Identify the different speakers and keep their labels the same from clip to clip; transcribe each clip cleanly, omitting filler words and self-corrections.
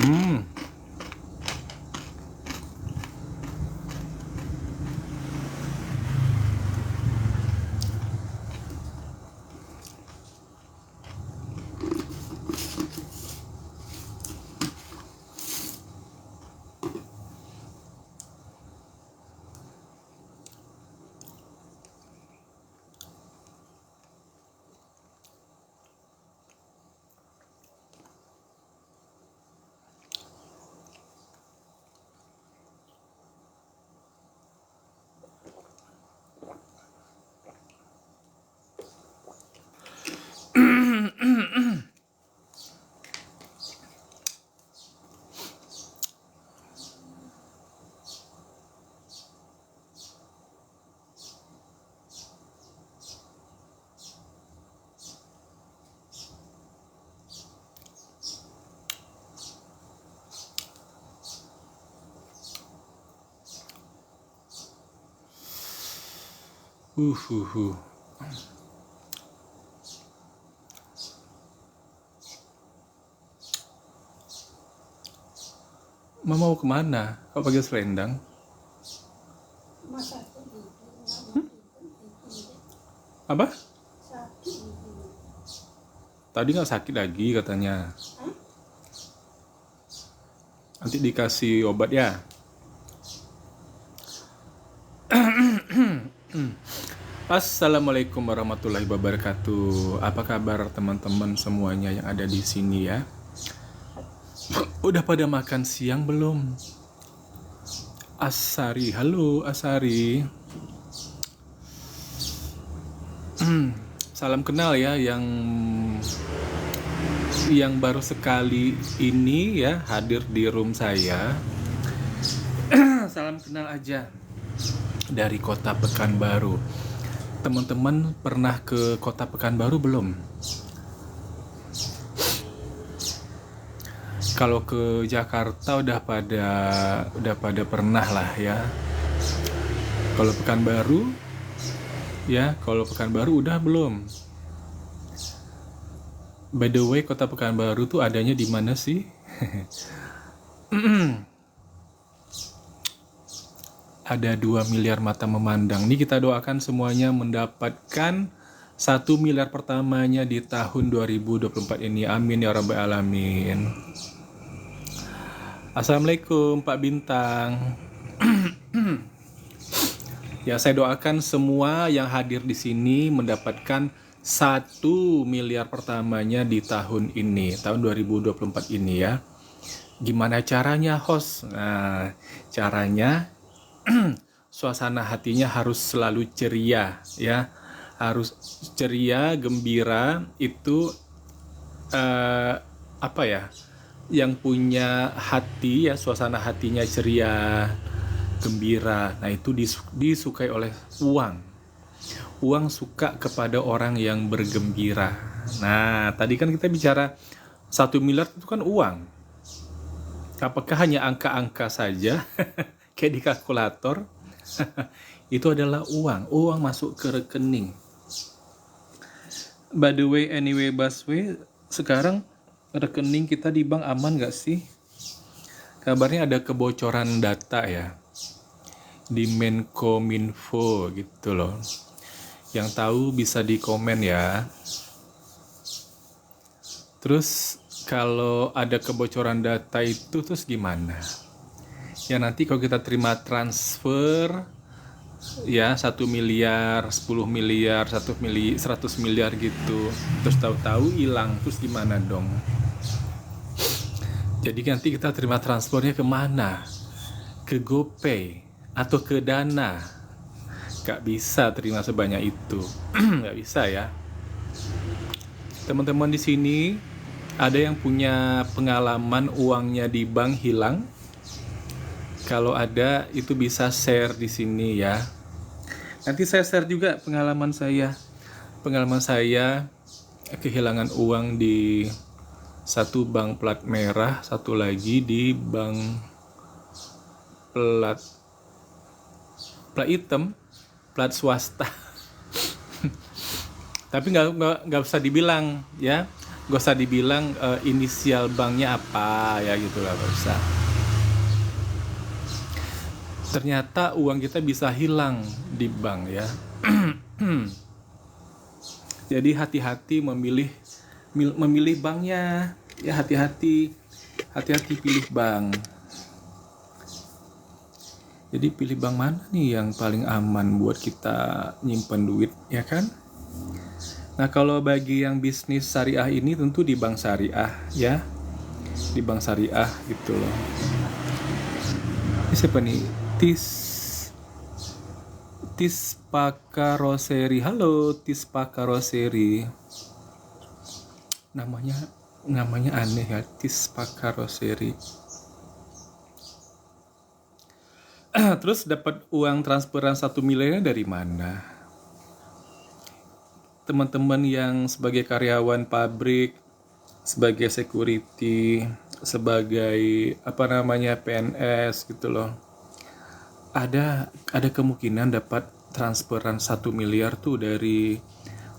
Speaker 1: Hmm. Uh, uh, uh. Mama mau kemana? Kok pakai selendang?
Speaker 2: Masa itu
Speaker 1: Apa?
Speaker 2: sakit itu.
Speaker 1: Tadi nggak sakit lagi katanya.
Speaker 2: Hah?
Speaker 1: Nanti dikasih obat ya. Assalamualaikum warahmatullahi wabarakatuh. Apa kabar teman-teman semuanya yang ada di sini ya? Udah pada makan siang belum? Asari, halo Asari. Salam kenal ya yang baru sekali ini ya hadir di room saya. Salam kenal aja dari Kota Pekanbaru. Teman-teman pernah ke Kota Pekanbaru belum? Kalau ke Jakarta udah pada pernah lah ya. Kalau Pekanbaru udah belum? By the way, Kota Pekanbaru tuh adanya di mana sih? Ada 2 miliar mata memandang. Nih kita doakan semuanya mendapatkan 1 miliar pertamanya di tahun 2024 ini. Amin ya rabbal alamin. Assalamualaikum Pak Bintang. Ya, saya doakan semua yang hadir di sini mendapatkan 1 miliar pertamanya di tahun ini, tahun 2024 ini ya. Gimana caranya, host? Nah, caranya suasana hatinya harus selalu ceria ya. Harus ceria, gembira. Itu apa ya? Yang punya hati ya, suasana hatinya ceria, gembira. Nah, itu disukai oleh uang. Uang suka kepada orang yang bergembira. Nah, tadi kan kita bicara 1 miliar itu kan uang. Apakah hanya angka-angka saja kayak di kalkulator? Itu adalah uang. Uang masuk ke rekening. By the way, anyway, Baswe, sekarang rekening kita di bank aman gak sih? Kabarnya ada kebocoran data ya di Menkominfo gitu loh. Yang tahu bisa di komen ya. Terus kalau ada kebocoran data itu terus gimana? Ya nanti kalau kita terima transfer ya 1 miliar, 10 miliar, 100 miliar gitu. Terus tahu-tahu hilang, terus gimana dong? Jadi nanti kita terima transfernya kemana? Ke GoPay atau ke Dana? Gak bisa terima sebanyak itu. Gak bisa ya. Teman-teman di sini ada yang punya pengalaman uangnya di bank hilang? Kalau ada itu bisa share di sini ya. Nanti saya share juga pengalaman saya. Pengalaman saya kehilangan uang di satu bank plat merah, satu lagi di bank plat hitam, plat swasta. Tapi nggak usah dibilang ya. Gak usah dibilang inisial banknya apa ya gitu lah, gak usah. Ternyata uang kita bisa hilang di bank ya. Jadi hati-hati memilih banknya ya, hati-hati pilih bank. Jadi pilih bank mana nih yang paling aman buat kita nyimpen duit ya kan? Nah kalau bagi yang bisnis syariah ini tentu di bank syariah ya, di bank syariah gitu loh. Ini siapa nih? Tispa Karoseri. Halo Tispa Karoseri. Namanya aneh ya, Tispa Karoseri. Terus dapat uang transferan 1 miliar dari mana? Teman-teman yang sebagai karyawan pabrik, sebagai security, sebagai PNS gitu loh. Ada kemungkinan dapat transferan 1 miliar tuh dari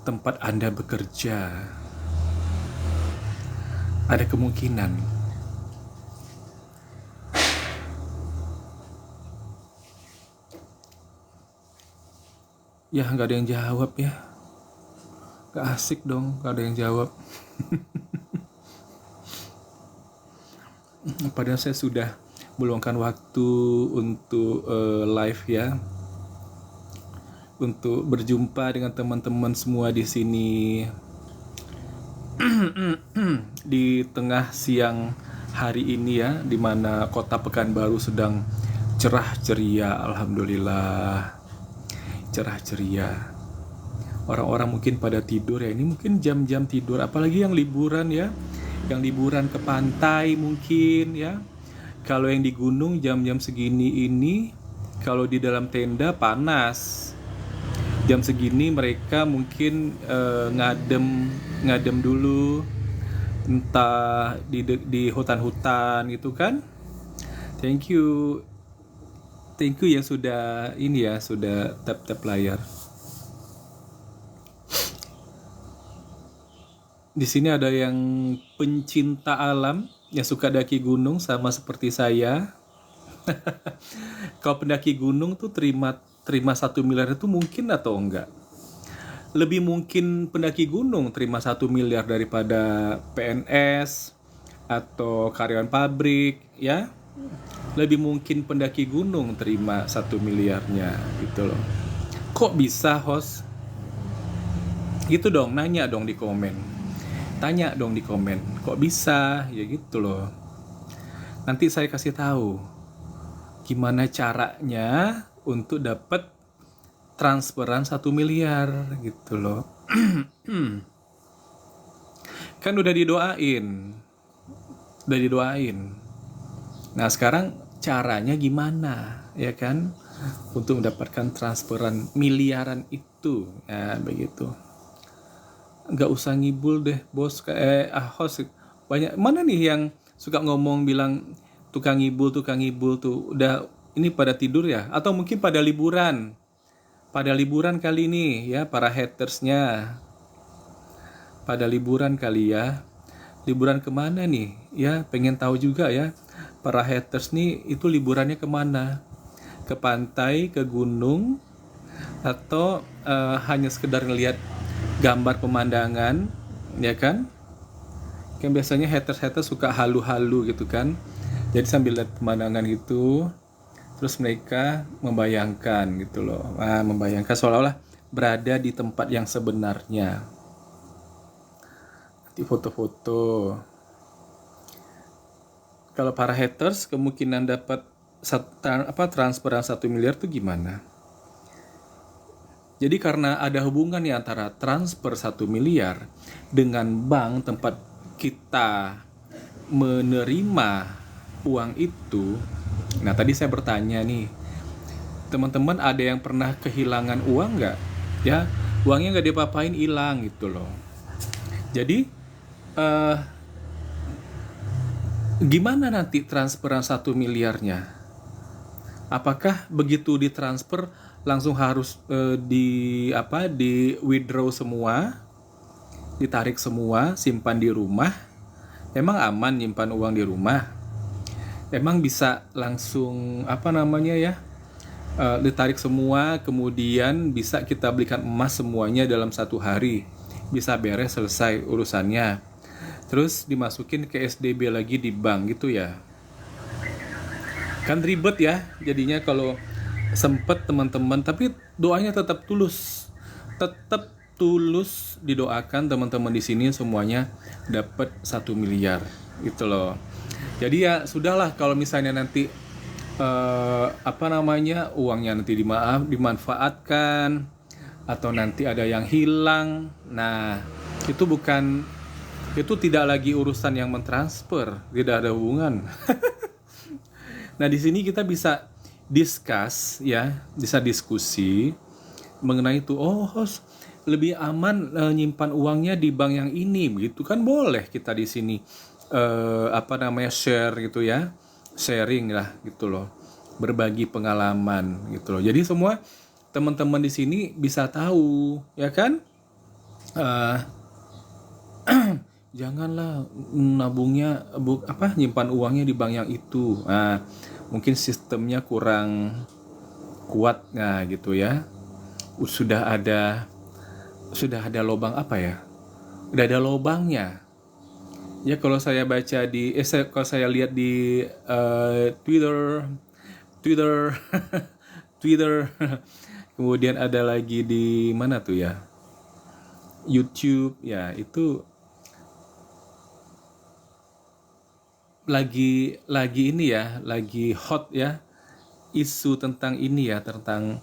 Speaker 1: tempat Anda bekerja. Ada kemungkinan. Ya nggak ada yang jawab ya. Gak asik dong, gak ada yang jawab. Padahal saya sudah meluangkan waktu untuk live ya, untuk berjumpa dengan teman-teman semua di sini di tengah siang hari ini ya, di mana kota Pekanbaru sedang cerah ceria, alhamdulillah cerah ceria. Orang-orang mungkin pada tidur ya, ini mungkin jam-jam tidur, apalagi yang liburan ya, yang liburan ke pantai mungkin ya. Kalau yang di gunung jam-jam segini ini, kalau di dalam tenda panas. Jam segini mereka mungkin ngadem dulu, entah di hutan-hutan gitu kan. Thank you yang sudah ini ya, sudah tap layar. Di sini ada yang pencinta alam yang suka daki gunung sama seperti saya. Kalau pendaki gunung tuh terima 1 miliar itu mungkin atau enggak? Lebih mungkin pendaki gunung terima 1 miliar daripada PNS atau karyawan pabrik ya. Lebih mungkin pendaki gunung terima 1 miliarnya gitu loh. Kok bisa, host? Gitu dong, nanya dong di komen. Tanya dong di komen, kok bisa? Ya gitu loh. Nanti saya kasih tahu gimana caranya untuk dapat transferan 1 miliar gitu loh. Kan udah didoain. Nah sekarang caranya gimana ya kan, untuk mendapatkan transferan miliaran itu ya begitu. Nggak usah ngibul deh bos, host banyak mana nih yang suka ngomong bilang tukang ngibul tuh udah ini pada tidur ya, atau mungkin pada liburan kali ini ya, para hatersnya pada liburan kali ya. Liburan kemana nih ya, pengen tahu juga ya para haters nih, itu liburannya kemana? Ke pantai, ke gunung, atau hanya sekedar ngelihat gambar pemandangan ya kan? Kan biasanya haters suka halu-halu gitu kan, jadi sambil lihat pemandangan gitu terus mereka membayangkan gitu loh, membayangkan seolah-olah berada di tempat yang sebenarnya. Nanti foto-foto. Kalau para haters kemungkinan dapat transferan 1 miliar tuh gimana? Jadi karena ada hubungan nih antara transfer 1 miliar dengan bank tempat kita menerima uang itu. Nah tadi saya bertanya nih, teman-teman ada yang pernah kehilangan uang nggak? Ya, uangnya nggak diapa-apain, hilang gitu loh. Jadi gimana nanti transferan 1 miliarnya? Apakah begitu ditransfer langsung harus di withdraw semua ditarik semua, simpan di rumah. Emang aman nyimpan uang di rumah? Emang bisa langsung ditarik semua, kemudian bisa kita belikan emas semuanya dalam 1 hari, bisa beres selesai urusannya, terus dimasukin ke SDB lagi di bank gitu ya? Kan ribet ya jadinya kalau sempet teman-teman. Tapi doanya tetap tulus didoakan teman-teman di sini semuanya dapat 1 miliar gitu loh. Jadi ya sudahlah, kalau misalnya nanti uangnya nanti dimanfaatkan atau nanti ada yang hilang, nah itu tidak lagi urusan yang mentransfer, tidak ada hubungan. Nah, di sini kita bisa bisa diskusi mengenai itu. Oh, lebih aman nyimpan uangnya di bank yang ini, begitu kan? Boleh kita di sini share gitu ya, sharing lah gitu loh, berbagi pengalaman gitu loh. Jadi semua teman-teman di sini bisa tahu, ya kan? Janganlah nabungnya nyimpan uangnya di bank yang itu. Nah, mungkin sistemnya kurang kuat, nah gitu ya. Sudah ada lubang udah ada lubangnya ya. Kalau saya baca kalau saya lihat di Twitter Twitter kemudian ada lagi di mana tuh ya, YouTube ya, itu lagi lagi hot ya isu tentang ini ya, tentang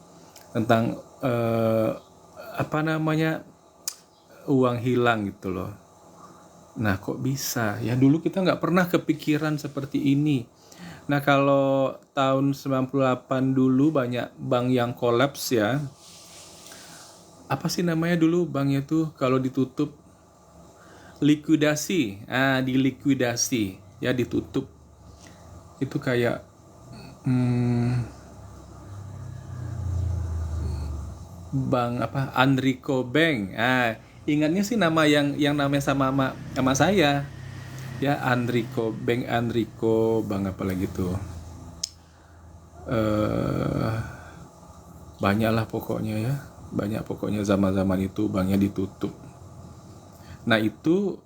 Speaker 1: uang hilang gitu loh. Nah, kok bisa ya? Dulu kita nggak pernah kepikiran seperti ini. Nah, kalau tahun 98 dulu banyak bank yang kolaps ya. Apa sih namanya dulu banknya tuh kalau ditutup? Likuidasi. Dilikuidasi ya, ditutup. Itu kayak bank Andrico Bank. Ingatnya sih nama yang namanya sama saya ya, Andrico Bank apa lagi tuh, banyak lah pokoknya zaman itu banknya ditutup. Nah, itu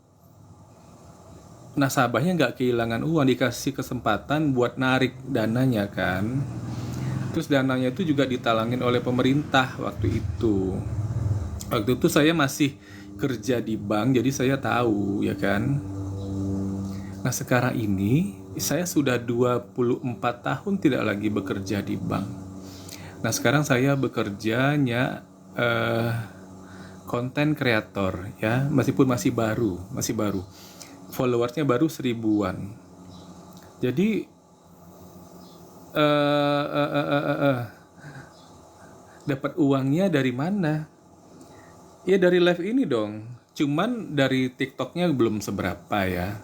Speaker 1: nasabahnya nggak kehilangan uang, dikasih kesempatan buat narik dananya kan. Terus dananya itu juga ditalangin oleh pemerintah waktu itu. Waktu itu saya masih kerja di bank, jadi saya tahu ya kan. Nah, sekarang ini saya sudah 24 tahun tidak lagi bekerja di bank. Nah, sekarang saya bekerjanya konten kreator ya, meskipun masih baru. Followersnya baru 1000-an. Jadi dapat uangnya dari mana? Ya dari live ini dong. Cuman dari TikToknya belum seberapa ya.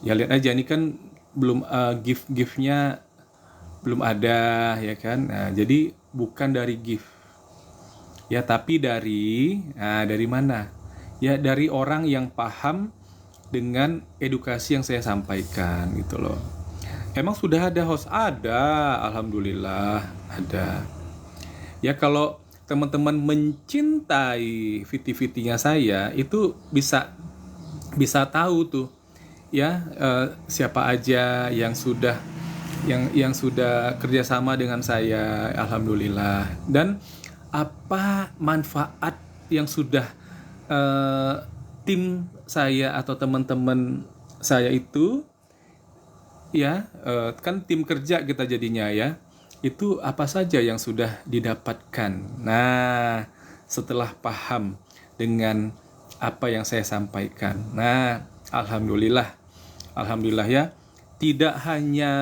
Speaker 1: Ya lihat aja, ini kan belum gift-giftnya belum ada ya kan. Nah, jadi bukan dari gift. Ya, tapi dari mana? Ya dari orang yang paham dengan edukasi yang saya sampaikan gitu loh. Emang sudah ada host? Ada, alhamdulillah ada. Ya, kalau teman-teman mencintai VT-VT-nya saya, itu bisa tahu tuh ya, siapa aja yang sudah kerjasama dengan saya, alhamdulillah. Dan apa manfaat yang sudah tim saya atau teman-teman saya itu ya, kan tim kerja kita jadinya ya, itu apa saja yang sudah didapatkan. Nah, setelah paham dengan apa yang saya sampaikan, nah alhamdulillah ya, tidak hanya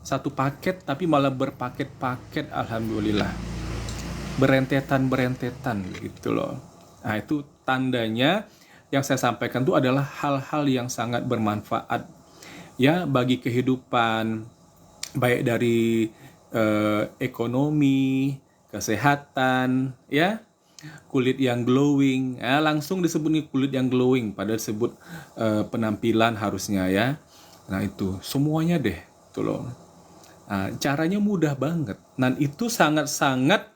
Speaker 1: satu paket tapi malah berpaket-paket, alhamdulillah, berentetan gitu loh. Nah, itu tandanya yang saya sampaikan itu adalah hal-hal yang sangat bermanfaat ya bagi kehidupan, baik dari ekonomi, kesehatan ya, kulit yang glowing. Langsung disebut nih kulit yang glowing, padahal disebut penampilan harusnya ya. Nah itu semuanya deh, tuh loh. Caranya mudah banget, dan itu sangat-sangat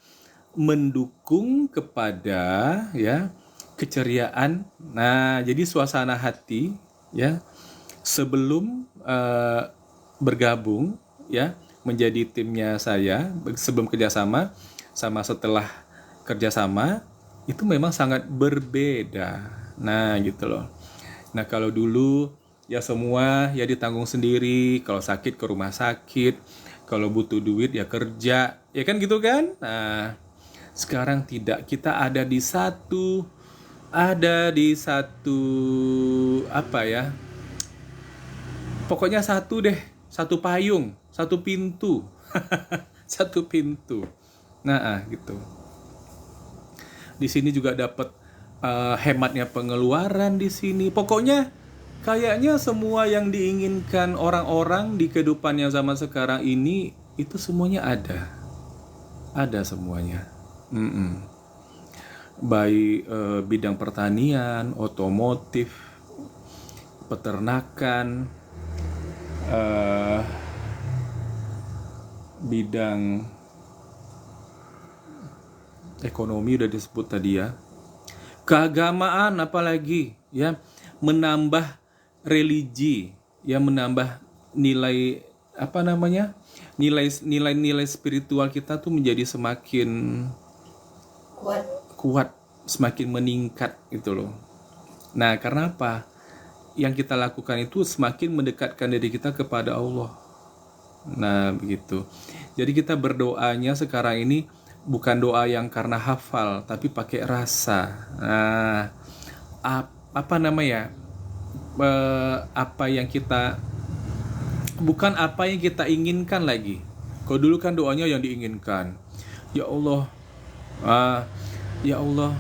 Speaker 1: mendukung kepada ya keceriaan. Nah, jadi suasana hati ya sebelum bergabung ya menjadi timnya saya, sebelum kerjasama sama setelah kerjasama itu memang sangat berbeda. Nah, gitu loh. Nah, kalau dulu ya semua ya ditanggung sendiri, kalau sakit ke rumah sakit, kalau butuh duit ya kerja, ya kan gitu kan? Nah, sekarang tidak, kita ada di satu apa ya? Pokoknya satu deh, satu payung, satu pintu. Satu pintu. Nah, gitu. Di sini juga dapat hematnya pengeluaran di sini. Pokoknya kayaknya semua yang diinginkan orang-orang di kehidupan yang zaman sekarang ini itu semuanya ada. Ada semuanya. Baik bidang pertanian, otomotif, peternakan, bidang ekonomi udah disebut tadi ya. Keagamaan apalagi ya, menambah religi, ya menambah nilai apa namanya? Nilai spiritual kita tuh menjadi semakin kuat, semakin meningkat gitu loh. Nah, karena apa? Yang kita lakukan itu semakin mendekatkan diri kita kepada Allah. Nah, begitu. Jadi kita berdoanya sekarang ini bukan doa yang karena hafal, tapi pakai rasa. Nah, apa namanya? Apa yang kita bukan apa yang kita inginkan lagi. Kalau dulu kan doanya yang diinginkan. Ya Allah, ya Allah,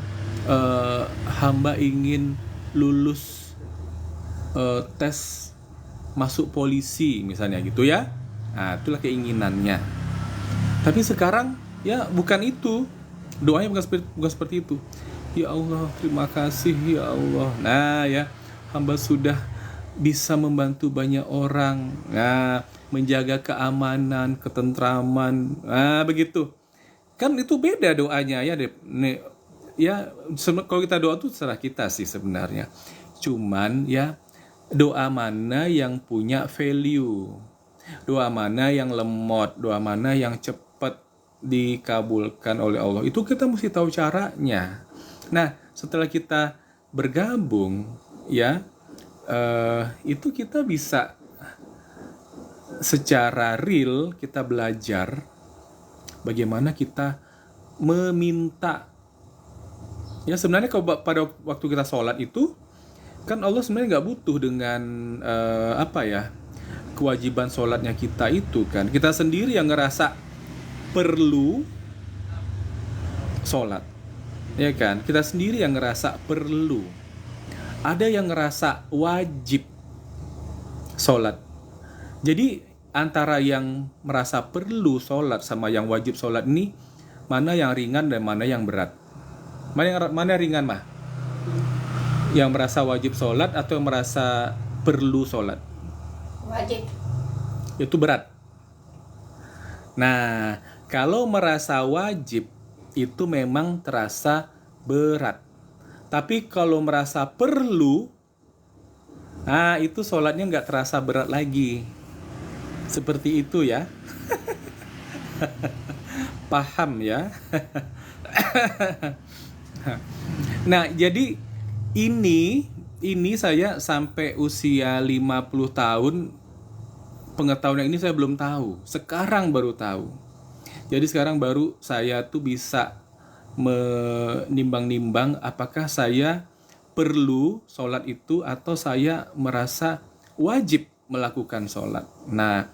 Speaker 1: hamba ingin lulus tes masuk polisi misalnya gitu ya. Nah, itulah keinginannya. Tapi sekarang ya bukan itu. Doanya bukan seperti itu. Ya Allah, terima kasih ya Allah. Nah, ya hamba sudah bisa membantu banyak orang. Nah, menjaga keamanan, ketentraman. Nah, begitu. Kan itu beda doanya ya, ya kalau kita doa tuh serah kita sih sebenarnya. Cuman ya doa mana yang punya value, doa mana yang lemot, doa mana yang cepat dikabulkan oleh Allah, itu kita mesti tahu caranya. Nah, setelah kita bergabung ya itu kita bisa secara real kita belajar bagaimana kita meminta. Ya sebenarnya kalau pada waktu kita sholat itu kan Allah sebenarnya nggak butuh dengan kewajiban sholatnya kita itu kan. Kita sendiri yang ngerasa perlu sholat, ya kan? Kita sendiri yang ngerasa perlu. Ada yang ngerasa wajib sholat. Jadi antara yang merasa perlu sholat sama yang wajib sholat ini, mana yang ringan dan mana yang berat? Mana yang ringan mah? Yang merasa wajib sholat atau yang merasa perlu sholat?
Speaker 2: Wajib.
Speaker 1: Itu berat. Nah, kalau merasa wajib itu memang terasa berat. Tapi kalau merasa perlu, nah itu sholatnya nggak terasa berat lagi. Seperti itu ya. Paham ya? Nah, jadi ini saya sampai usia 50 tahun pengetahuan ini saya belum tahu. Sekarang baru tahu. Jadi sekarang baru saya tuh bisa menimbang-nimbang apakah saya perlu sholat itu atau saya merasa wajib melakukan sholat. Nah,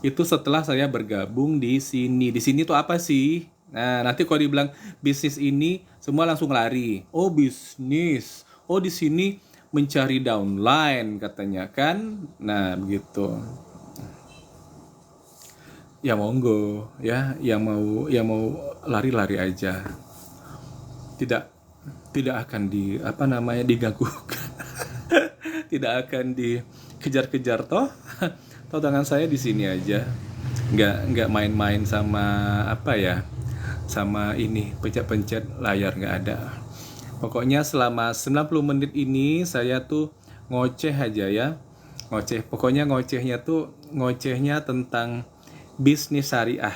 Speaker 1: itu setelah saya bergabung di sini. Di sini tuh apa sih? Nah, nanti kalau dibilang bisnis ini, semua langsung lari. Oh, bisnis. Oh, di sini mencari downline katanya kan. Nah, begitu. Ya monggo ya, yang mau lari-lari aja. tidak tidak akan diganggu, tidak akan dikejar-kejar toh. Toh tangan saya di sini aja, nggak main-main sama sama ini pencet-pencet layar, nggak ada. Pokoknya selama 90 menit ini saya tuh ngoceh aja ya, ngoceh. Pokoknya ngocehnya tentang bisnis syariah.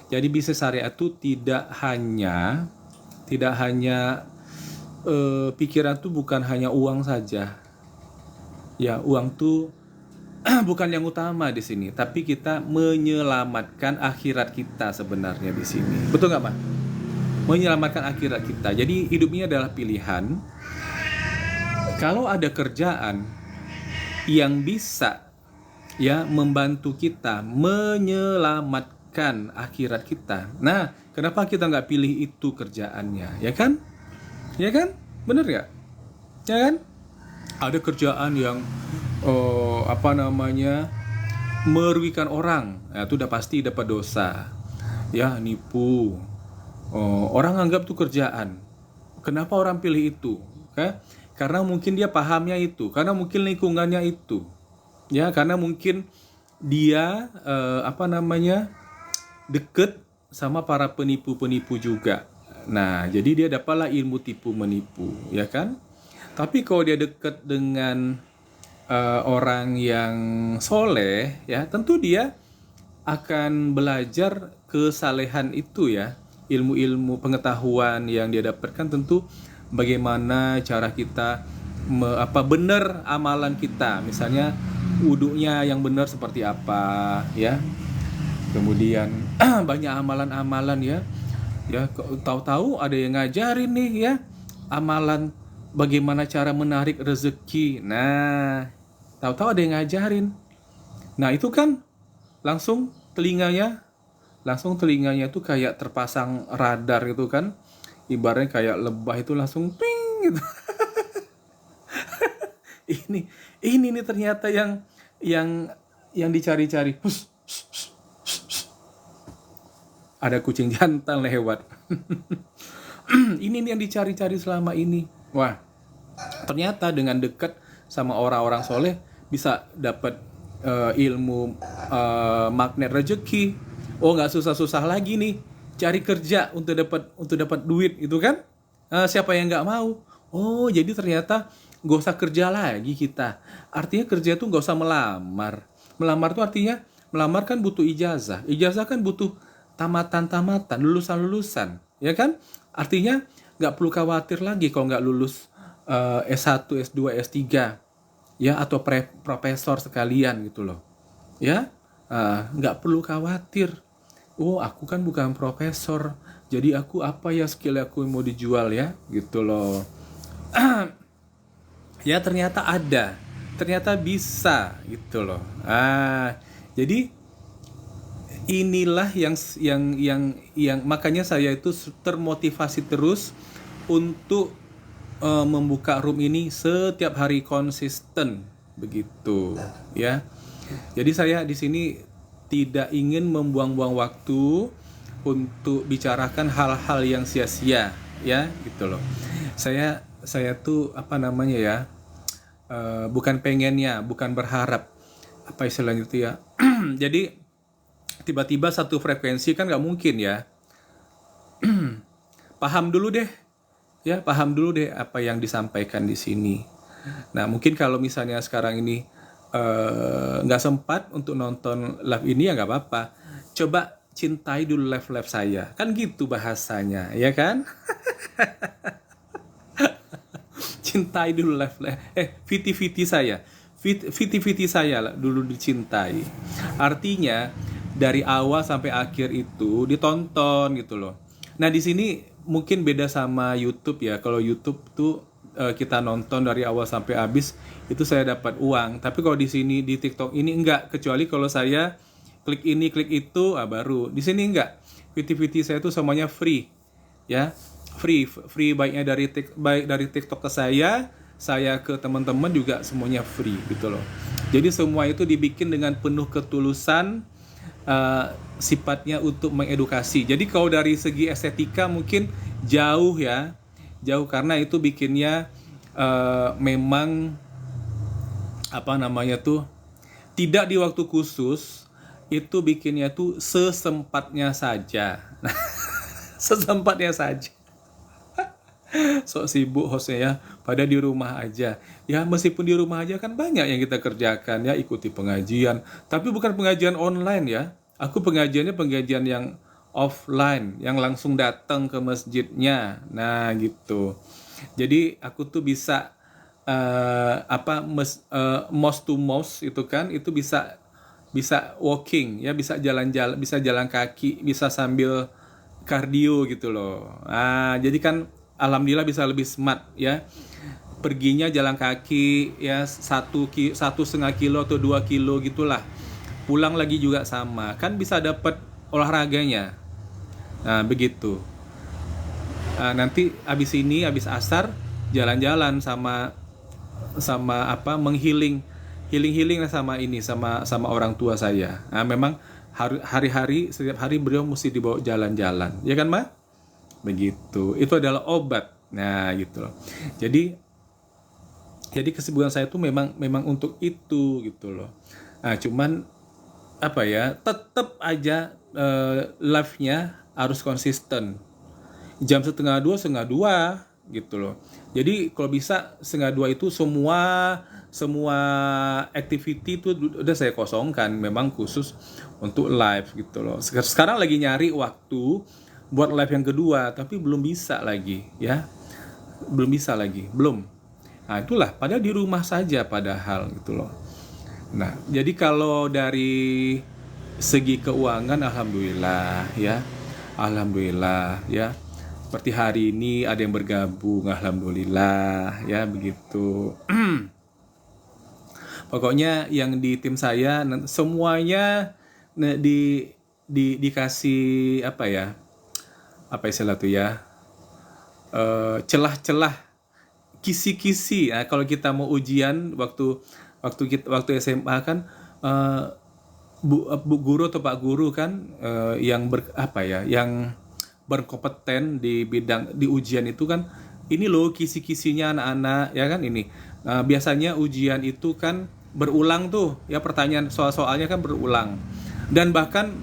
Speaker 1: Jadi bisnis syariah itu tidak hanya pikiran tuh bukan hanya uang saja. Ya, uang tuh bukan yang utama di sini, tapi kita menyelamatkan akhirat kita sebenarnya di sini. Betul nggak, Pak? Menyelamatkan akhirat kita. Jadi hidup ini adalah pilihan. Kalau ada kerjaan yang bisa ya membantu kita menyelamatkan akhirat kita, nah kenapa kita nggak pilih itu kerjaannya, ya kan? Ya kan? Bener nggak? Ya kan? Ada kerjaan yang merugikan orang, nah, itu udah pasti dapat dosa. Ya, nipu. Orang anggap itu kerjaan. Kenapa orang pilih itu? Karena mungkin dia pahamnya itu, karena mungkin lingkungannya itu. Ya, karena mungkin dia deket sama para penipu-penipu juga. Nah, jadi dia dapatlah ilmu tipu menipu, ya kan? Tapi kalau dia dekat dengan orang yang soleh, ya tentu dia akan belajar kesalehan itu ya, ilmu-ilmu pengetahuan yang dia dapatkan, tentu bagaimana cara kita benar amalan kita, misalnya wudunya yang benar seperti apa ya, kemudian banyak amalan-amalan ya tahu-tahu ada yang ngajarin nih ya amalan bagaimana cara menarik rezeki. Nah, tahu-tahu ada yang ngajarin. Nah, itu kan langsung telinganya tuh kayak terpasang radar gitu kan. Ibaratnya kayak lebah itu langsung ping gitu. Ini nih ternyata yang dicari-cari. Ada kucing jantan lewat. Ini nih yang dicari-cari selama ini. Wah, ternyata dengan dekat sama orang-orang soleh bisa dapat ilmu magnet rezeki. Oh, nggak susah-susah lagi nih cari kerja untuk dapat duit itu kan? Siapa yang nggak mau? Oh, jadi ternyata nggak usah kerja lagi kita. Artinya kerja tuh nggak usah melamar. Melamar tuh artinya melamar kan butuh ijazah. Ijazah kan butuh tamatan, lulusan, ya kan? Artinya nggak perlu khawatir lagi kalau nggak lulus S1, S2, S3 ya, atau profesor sekalian gitu loh ya. Nggak perlu khawatir, oh aku kan bukan profesor, jadi aku apa ya skill aku mau dijual ya gitu loh. Ya ternyata bisa gitu loh. Jadi inilah yang makanya saya itu termotivasi terus untuk membuka room ini setiap hari konsisten begitu ya. Jadi saya di sini tidak ingin membuang-buang waktu untuk bicarakan hal-hal yang sia-sia ya gitu loh. Saya tuh bukan pengennya, bukan berharap apa istilahnya itu ya. Jadi tiba-tiba satu frekuensi kan nggak mungkin ya. Paham dulu deh apa yang disampaikan di sini. Nah, mungkin kalau misalnya sekarang ini nggak sempat untuk nonton live ini ya nggak apa-apa. Coba cintai dulu live saya, kan gitu bahasanya, ya kan? Cintai dulu VT saya lah dulu dicintai. Artinya dari awal sampai akhir itu ditonton gitu loh. Nah di sini mungkin beda sama YouTube ya. Kalau YouTube tuh kita nonton dari awal sampai habis itu saya dapat uang. Tapi kalau di sini di TikTok ini enggak, kecuali kalau saya klik ini klik itu baru. Di sini enggak. VT saya itu semuanya free ya. Free baik dari TikTok ke saya ke teman-teman juga semuanya free gitu loh. Jadi semua itu dibikin dengan penuh ketulusan, sifatnya untuk mengedukasi. Jadi kalau dari segi estetika mungkin jauh ya, jauh karena itu bikinnya memang apa namanya tuh tidak di waktu khusus, itu bikinnya tuh sesempatnya saja. Sesempatnya saja. Sok sibuk hostnya ya, pada di rumah aja. Ya meskipun di rumah aja kan banyak yang kita kerjakan ya, ikuti pengajian. Tapi bukan pengajian online ya. Aku pengajiannya pengajian yang offline, yang langsung datang ke masjidnya. Nah gitu. Jadi aku tuh bisa mosque to mosque itu kan, itu bisa bisa walking ya, bisa jalan-jalan, bisa jalan kaki, bisa sambil kardio gitu loh. Jadi kan alhamdulillah bisa lebih smart ya. Perginya jalan kaki ya 1,5 kilo atau 2 kilo gitulah. Pulang lagi juga sama. Kan bisa dapat olahraganya. Nah, begitu. Nanti abis asar jalan-jalan sama sama apa healing lah sama ini sama orang tua saya. Memang hari-hari setiap hari beliau mesti dibawa jalan-jalan, ya kan Ma? Begitu. Itu adalah obat. Nah, gitu loh. Jadi kesibukan saya tuh memang untuk itu gitu loh. Cuman apa ya? Tetap aja live-nya harus konsisten. Jam setengah dua gitu loh. Jadi kalau bisa setengah dua itu semua activity itu udah saya kosongkan, memang khusus untuk live gitu loh. Sekarang lagi nyari waktu buat live yang kedua, tapi belum bisa lagi ya. Belum. Itulah, padahal di rumah saja padahal gitu loh. Nah, jadi kalau dari segi keuangan alhamdulillah ya. Seperti hari ini ada yang bergabung, alhamdulillah ya begitu. Pokoknya yang di tim saya semuanya dikasih apa istilah tuh ya, celah-celah, kisi-kisi. Kalau kita mau ujian waktu SMA kan, Bu guru atau Pak guru kan yang yang berkompeten di bidang di ujian itu kan, ini loh kisi-kisinya anak-anak ya kan ini. Biasanya ujian itu kan berulang tuh ya, pertanyaan soal-soalnya kan berulang, dan bahkan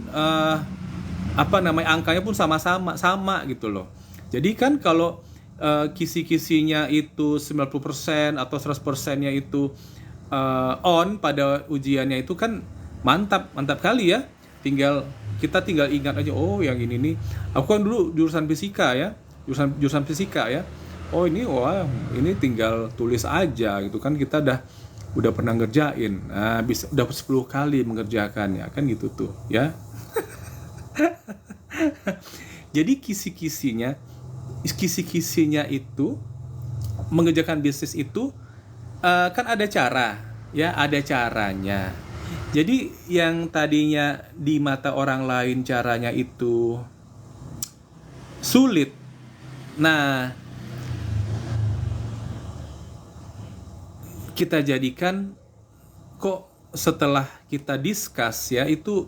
Speaker 1: angkanya pun sama gitu loh. Jadi kan kalau kisi-kisinya itu 90% atau 100%-nya itu on pada ujiannya itu kan mantap kali ya. Kita tinggal ingat aja, oh yang ini nih, aku kan dulu jurusan fisika ya, jurusan fisika ya. Oh ini tinggal tulis aja gitu kan, kita udah pernah ngerjain. Bisa udah 10 kali mengerjakannya kan gitu tuh ya. Jadi kisi-kisinya itu mengerjakan bisnis itu kan ada cara ya, ada caranya. Jadi yang tadinya di mata orang lain caranya itu sulit, nah kita jadikan kok setelah kita discuss ya itu,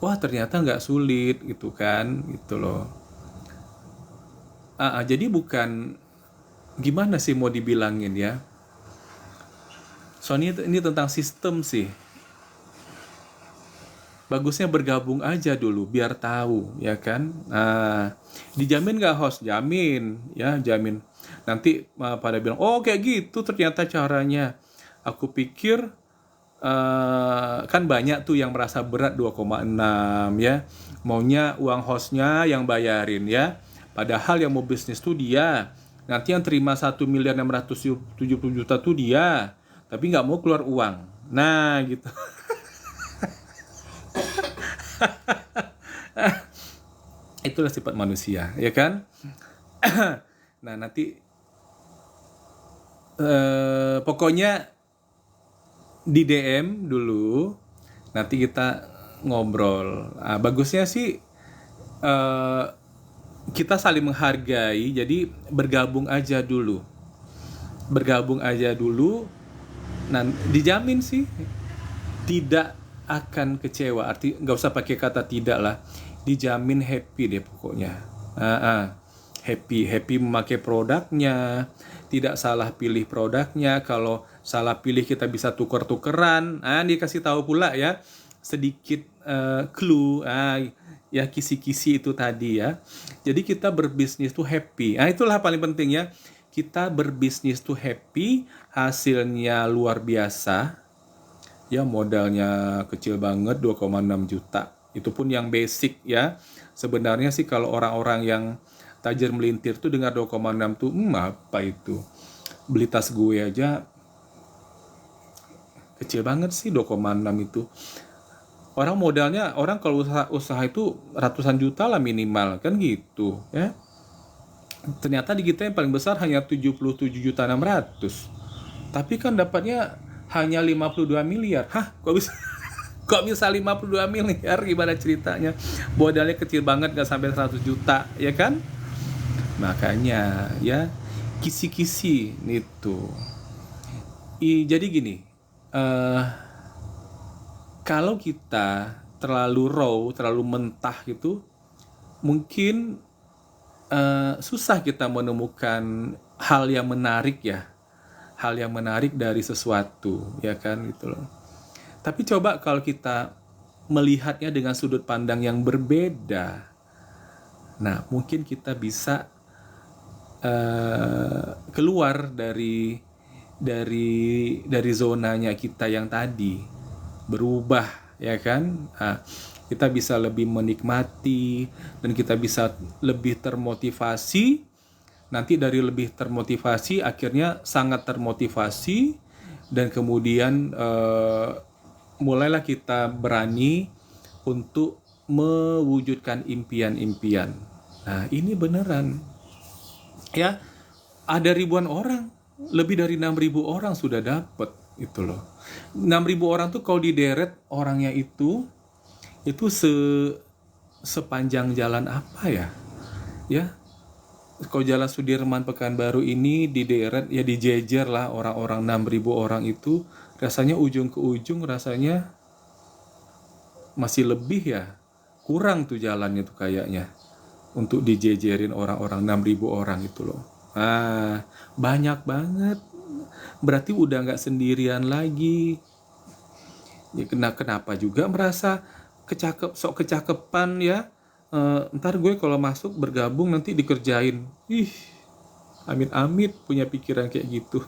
Speaker 1: wah ternyata nggak sulit gitu kan, gitu loh. Jadi bukan gimana sih mau dibilangin ya, soalnya ini tentang sistem sih. Bagusnya bergabung aja dulu biar tahu ya kan. Dijamin nggak host? Jamin ya, jamin. Nanti pada bilang, oh kayak gitu ternyata caranya. Aku pikir kan banyak tuh yang merasa berat 2,6 ya, maunya uang hostnya yang bayarin ya, padahal yang mau bisnis tuh dia. Nanti yang terima 1.670.000.000 tuh dia, tapi nggak mau keluar uang. Nah gitu. Itulah sifat manusia ya kan. Nah nanti pokoknya di DM dulu, nanti kita ngobrol. Bagusnya sih kita saling menghargai, jadi bergabung aja dulu. Nah dijamin sih tidak akan kecewa. Arti nggak usah pakai kata tidak lah, dijamin happy deh pokoknya. happy memakai produknya, tidak salah pilih produknya. Kalau salah pilih kita bisa tuker-tukeran. Dikasih tahu pula ya sedikit clue, ya kisi-kisi itu tadi ya. Jadi kita berbisnis tuh happy. Itulah paling penting ya. Kita berbisnis tuh happy, hasilnya luar biasa. Ya modalnya kecil banget 2,6 juta. Itu pun yang basic ya. Sebenarnya sih kalau orang-orang yang tajir melintir tuh dengar 2,6 tuh apa itu? Beli tas gue aja kecil banget sih 2,6 itu. Orang modalnya, orang kalau usaha itu ratusan juta lah minimal kan gitu ya. Ternyata di kita yang paling besar hanya 77.600.000. Tapi kan dapatnya hanya 52 miliar. Kok bisa kok bisa 52 miliar? Gimana ceritanya? Modalnya kecil banget, gak sampai 100 juta, ya kan? Makanya ya kisi-kisi itu. Jadi gini, kalau kita terlalu raw, terlalu mentah gitu, mungkin susah kita menemukan hal yang menarik ya, hal yang menarik dari sesuatu, ya kan gitu loh. Tapi coba kalau kita melihatnya dengan sudut pandang yang berbeda, nah mungkin kita bisa keluar dari zonanya kita yang tadi, berubah, ya kan. Kita bisa lebih menikmati dan kita bisa lebih termotivasi. Nanti dari lebih termotivasi akhirnya sangat termotivasi, dan kemudian mulailah kita berani untuk mewujudkan impian-impian. Nah ini beneran ya, ada ribuan orang, lebih dari 6.000 orang sudah dapat itu loh. 6.000 orang tuh kalau dideret orangnya itu sepanjang jalan apa ya? Ya, kalau jalan Sudirman Pekanbaru ini dideret ya, dijejer lah orang-orang 6.000 orang itu, rasanya ujung ke ujung rasanya masih lebih ya, kurang tuh jalannya tuh kayaknya untuk dijejerin orang-orang 6.000 orang itu loh. Banyak banget. Berarti udah nggak sendirian lagi. Ya kenapa juga merasa sok kecakepan ya. Ntar gue kalau masuk bergabung nanti dikerjain. Amit-amit punya pikiran kayak gitu.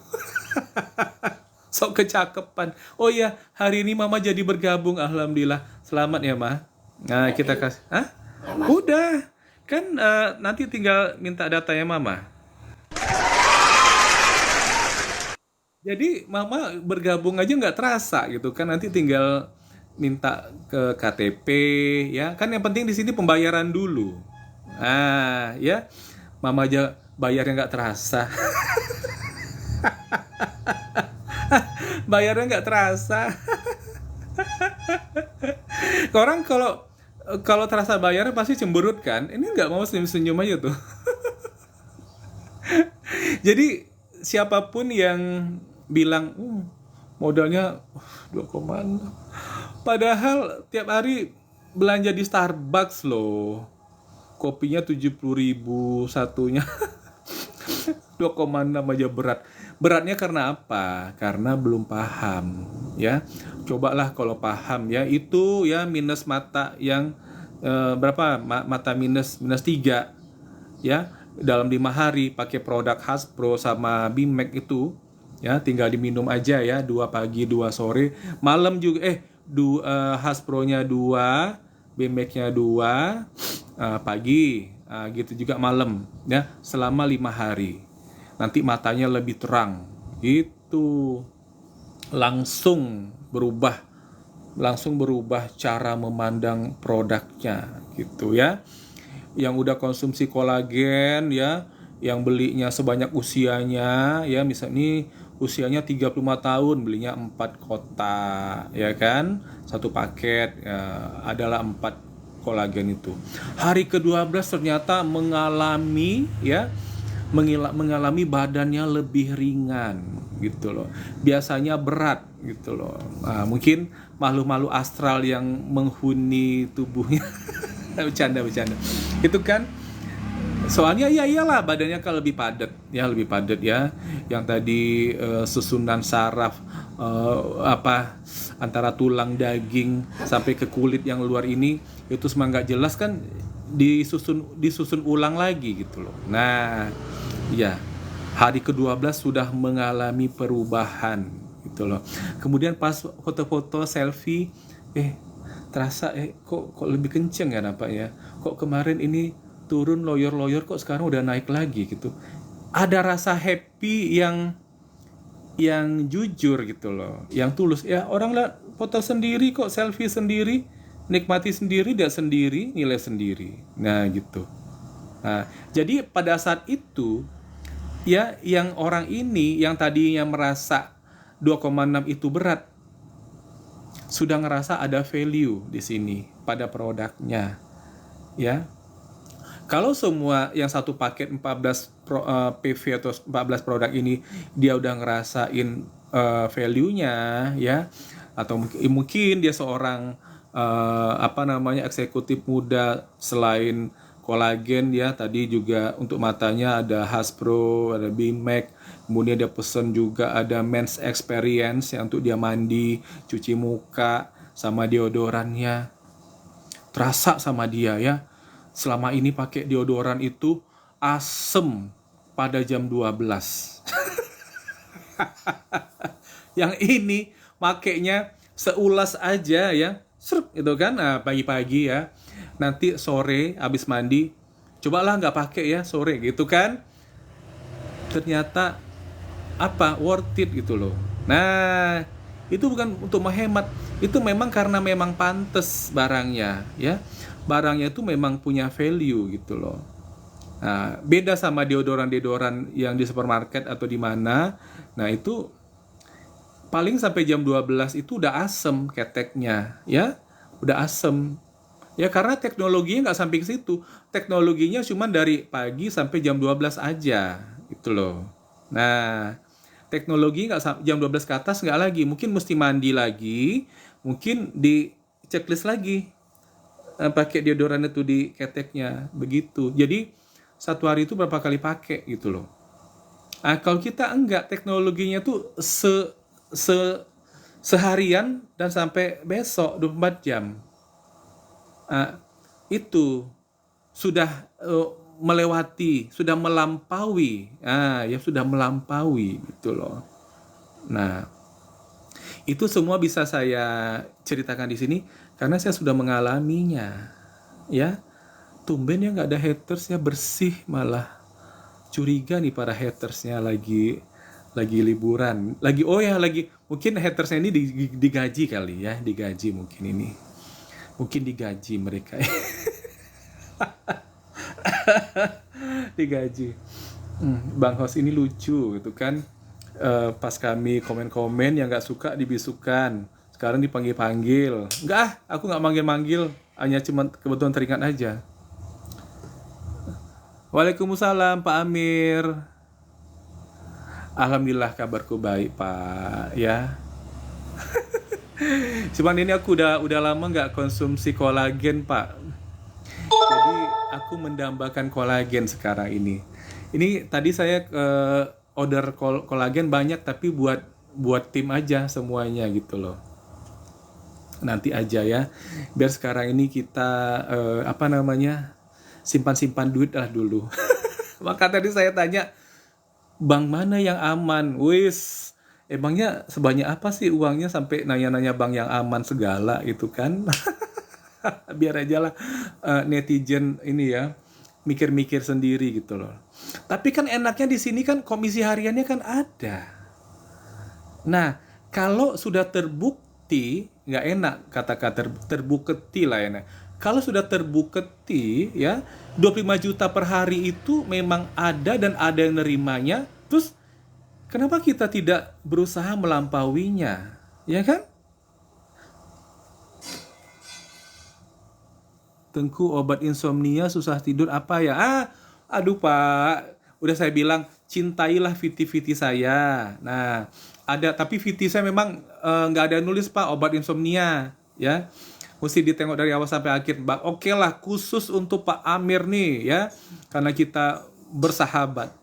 Speaker 1: Sok kecakepan. Oh ya, hari ini mama jadi bergabung, alhamdulillah. Selamat ya ma. Nah kita kasih. Udah kan, nanti tinggal minta datanya mama. Jadi mama bergabung aja nggak terasa gitu kan, nanti tinggal minta ke KTP ya kan. Yang penting di sini pembayaran dulu. Ya mama aja bayarnya nggak terasa. Bayarnya nggak terasa. Orang kalau terasa bayarnya pasti cemberut kan. Ini nggak mau senyum-senyum aja tuh. Jadi siapapun yang bilang modalnya 2,6, padahal tiap hari belanja di Starbucks loh, kopinya 70.000 satunya. 2,6 aja beratnya. Karena apa? Karena belum paham ya. Cobalah kalau paham ya, itu ya minus mata yang berapa, mata minus 3 ya, dalam 5 hari pakai produk Hasbro sama Bimek itu ya, tinggal diminum aja ya, 2 pagi 2 sore, malam juga Hasbro-nya 2, Bimeknya 2 pagi, gitu juga malam ya, selama 5 hari. Nanti matanya lebih terang gitu. Langsung berubah cara memandang produknya gitu ya. Yang udah konsumsi kolagen ya, yang belinya sebanyak usianya ya, misalnya nih usianya 35 tahun, belinya 4 kotak ya kan, 1 paket ya, adalah 4 kolagen itu. Hari ke-12 ternyata mengalami badannya lebih ringan gitu loh. Biasanya berat gitu loh. Mungkin makhluk-makhluk astral yang menghuni tubuhnya. Bercanda. Itu kan Soalnya ya iyalah badannya kan lebih padat ya. Yang tadi susunan saraf apa antara tulang daging sampai ke kulit yang luar ini itu semua nggak jelas kan disusun ulang lagi gitu loh. Nah, ya hari ke-12 sudah mengalami perubahan gitu loh. Kemudian pas foto-foto selfie terasa kok lebih kenceng ya nampaknya. Kok kemarin ini turun loyor-loyor kok sekarang udah naik lagi gitu. Ada rasa happy yang jujur gitu loh, yang tulus. Ya orang lah foto sendiri kok, selfie sendiri, nikmati sendiri, dia sendiri, nilai sendiri. Nah gitu. Nah, jadi pada saat itu ya yang orang ini yang tadinya merasa 2,6 itu berat sudah ngerasa ada value di sini pada produknya ya. Kalau semua yang satu paket 14 PV atau 14 produk ini dia udah ngerasain value-nya ya, atau mungkin dia seorang eksekutif muda selain kolagen ya, tadi juga untuk matanya ada Hasbro, ada Bimax, kemudian dia pesen juga ada Men's Experience yang untuk dia mandi, cuci muka, sama deodorannya. Terasa sama dia ya. Selama ini pakai deodoran itu asem pada jam 12. Yang ini makainya seulas aja ya. Serp gitu kan. Nah, pagi-pagi ya. Nanti sore habis mandi, cobalah nggak pakai ya sore gitu kan. Ternyata worth it gitu loh. Nah, itu bukan untuk menghemat, itu memang karena memang pantes barangnya ya. Barangnya itu memang punya value gitu loh. Nah, beda sama deodoran yang di supermarket atau di mana. Nah, itu paling sampai jam 12 itu udah asem keteknya ya. Udah asem. Ya karena teknologinya nggak sampai ke situ. Teknologinya cuma dari pagi sampai jam 12 aja gitu loh. Nah, teknologi nggak jam 12 ke atas nggak lagi. Mungkin mesti mandi lagi. Mungkin di checklist lagi. Pakai deodoran itu di keteknya begitu. Jadi satu hari itu berapa kali pakai gitu loh. Nah, kalau kita enggak, teknologinya tuh seharian dan sampai besok 24 jam. Itu sudah melewati, sudah melampaui. Sudah melampaui gitu loh. Nah, itu semua bisa saya ceritakan di sini karena saya sudah mengalaminya. Ya, tumben ya nggak ada haters ya, bersih malah. Curiga nih para hatersnya lagi liburan. Lagi mungkin hatersnya ini digaji kali ya, digaji mungkin ini. Mungkin digaji mereka. Digaji. Bang Host ini lucu gitu kan. Pas kami komen-komen yang nggak suka dibisukan, sekarang dipanggil-panggil. Enggak, aku nggak manggil-manggil, hanya cuma kebetulan teringat aja. Waalaikumsalam Pak Amir. Alhamdulillah kabarku baik Pak ya. Cuman ini aku udah lama nggak konsumsi kolagen Pak. Jadi aku mendambakan kolagen sekarang ini. Ini tadi saya order kolagen banyak tapi buat tim aja semuanya gitu loh. Nanti aja ya. Biar sekarang ini kita simpan-simpan duit lah dulu. Maka tadi saya tanya, bank mana yang aman? Wis, emangnya sebanyak apa sih uangnya sampai nanya-nanya bank yang aman segala gitu kan? Biar aja lah netizen ini ya mikir-mikir sendiri gitu loh. Tapi kan enaknya di sini kan komisi hariannya kan ada. Nah, kalau sudah terbukti, nggak enak kata-kata terbukti lah ya. Kalau sudah terbukti ya 25 juta per hari itu memang ada dan ada yang nerimanya, terus kenapa kita tidak berusaha melampauinya? Ya kan? Tengku, obat insomnia, susah tidur apa ya? Aduh Pak, udah saya bilang cintailah viti-viti saya. Nah, ada tapi viti saya memang nggak ada nulis Pak obat insomnia, ya. mesti ditengok dari awal sampai akhir. Oke lah, khusus untuk Pak Amir nih ya, karena kita bersahabat.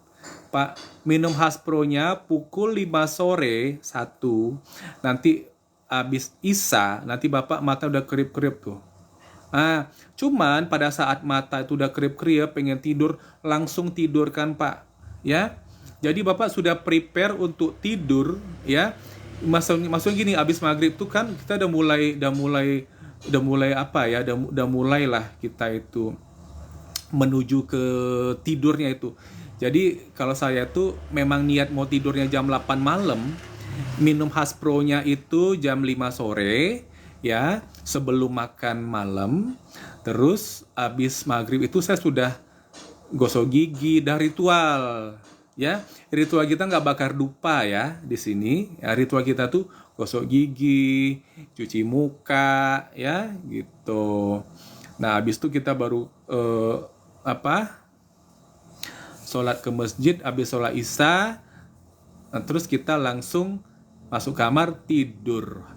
Speaker 1: Pak, minum Haspronya pukul 5 sore, satu. Nanti habis Isya, nanti Bapak mata udah kerip-kerip tuh. Cuman pada saat mata itu udah kerip-kerip, pengen tidur, langsung tidur kan Pak. Ya, jadi Bapak sudah prepare untuk tidur ya. Maksudnya gini, habis maghrib tuh kan kita udah mulai apa ya, udah mulailah kita itu menuju ke tidurnya itu. Jadi kalau saya tuh memang niat mau tidurnya jam 8 malam, minum Haspronya itu jam 5 sore ya, sebelum makan malam. Terus habis maghrib itu saya sudah gosok gigi, dah ritual ya. Ritual kita nggak bakar dupa ya di sini ya. Ritual kita tuh gosok gigi, cuci muka ya gitu. Nah habis itu kita baru sholat ke masjid. Habis sholat Isya, terus kita langsung masuk kamar tidur.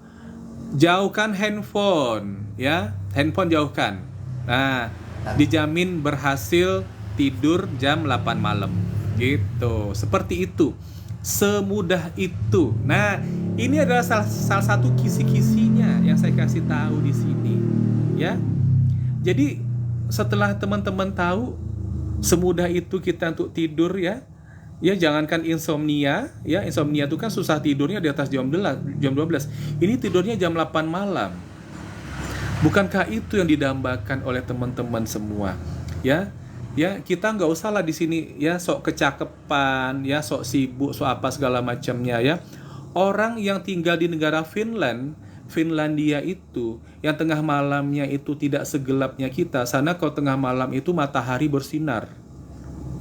Speaker 1: Jauhkan handphone ya, handphone jauhkan. Nah, dijamin berhasil tidur jam 8 malam gitu. Seperti itu, semudah itu. Nah, ini adalah salah satu kisi-kisinya yang saya kasih tahu di sini ya. Jadi setelah teman-teman tahu semudah itu kita untuk tidur ya. Ya jangankan insomnia ya, insomnia itu kan susah tidurnya di atas jam 12. Ini tidurnya jam 8 malam. Bukankah itu yang didambakan oleh teman-teman semua? Ya. Ya, kita nggak usah lah di sini ya sok kecakepan, ya sok sibuk, sok apa segala macamnya ya. Orang yang tinggal di negara Finlandia itu, yang tengah malamnya itu tidak segelapnya kita. Sana kalau tengah malam itu matahari bersinar.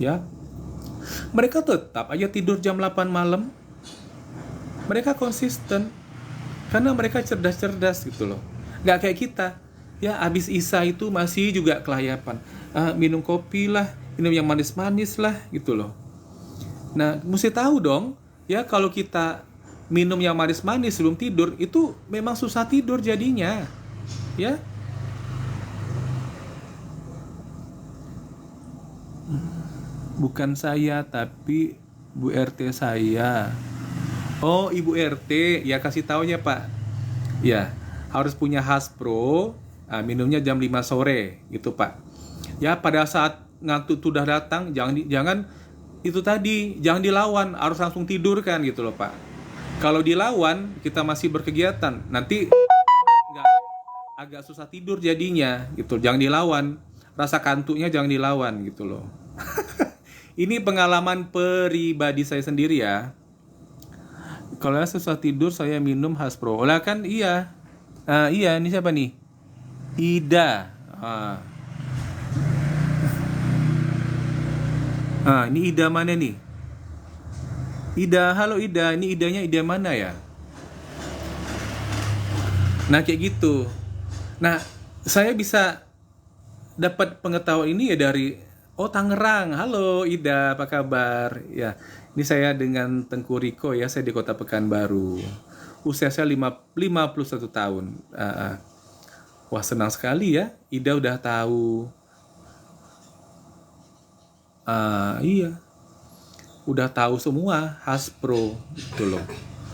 Speaker 1: Ya. Mereka tetap aja tidur jam 8 malam. Mereka konsisten. Karena mereka cerdas-cerdas gitu loh. Nggak kayak kita. Ya, habis Isya itu masih juga kelayapan. Minum kopi lah, minum yang manis-manis lah gitu loh. Nah, mesti tahu dong, ya kalau kita minum yang manis-manis sebelum tidur itu memang susah tidur jadinya. Ya. Bukan saya tapi Bu RT saya. Oh, Ibu RT, ya kasih taunya Pak. Ya, harus punya Haspro, minumnya jam 5 sore gitu Pak. Ya, pada saat ngantuk sudah datang, jangan itu tadi, jangan dilawan, harus langsung tidur kan gitu loh Pak. Kalau dilawan, kita masih berkegiatan, nanti agak susah tidur jadinya gitu. Jangan dilawan, rasa kantuknya jangan dilawan gitu loh. Ini pengalaman pribadi saya sendiri ya. Kalau susah tidur saya minum Haspro. Lah kan iya. Iya, ini siapa nih? Ida. Ini Ida mana nih? Ida, halo Ida. Ini Idanya Ida mana ya? Nah, kayak gitu. Nah, saya bisa dapat pengetahuan ini ya dari Tangerang. Halo Ida, apa kabar? Ya, ini saya dengan Tengku Riko ya, saya di Kota Pekanbaru. Usia saya 51 tahun. Wah, senang sekali ya, Ida udah tahu. Iya. Udah tahu semua Haspro gitu loh.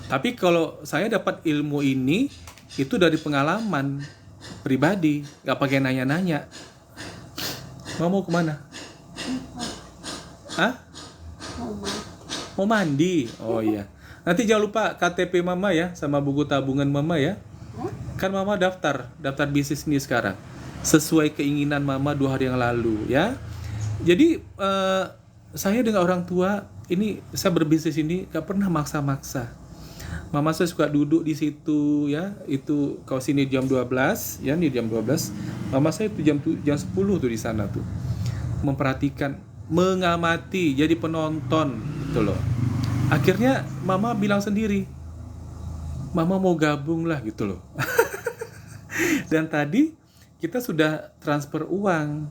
Speaker 1: Tapi kalau saya dapat ilmu ini itu dari pengalaman pribadi, nggak pakai nanya-nanya. Mau kemana? Mau mandi? Oh iya. Nanti jangan lupa KTP Mama ya, sama buku tabungan Mama ya. Kan Mama daftar bisnis ini sekarang. Sesuai keinginan Mama 2 hari yang lalu ya. Jadi saya dengan orang tua ini, saya berbisnis ini gak pernah maksa-maksa. Mama saya suka duduk di situ ya. Itu kalau sini jam 12 ya, ini jam 12. Mama saya itu jam 10 tuh di sana tuh. Memperhatikan, mengamati, jadi penonton gitu loh. Akhirnya Mama bilang sendiri, Mama mau gabung lah gitu loh. Dan tadi kita sudah transfer uang.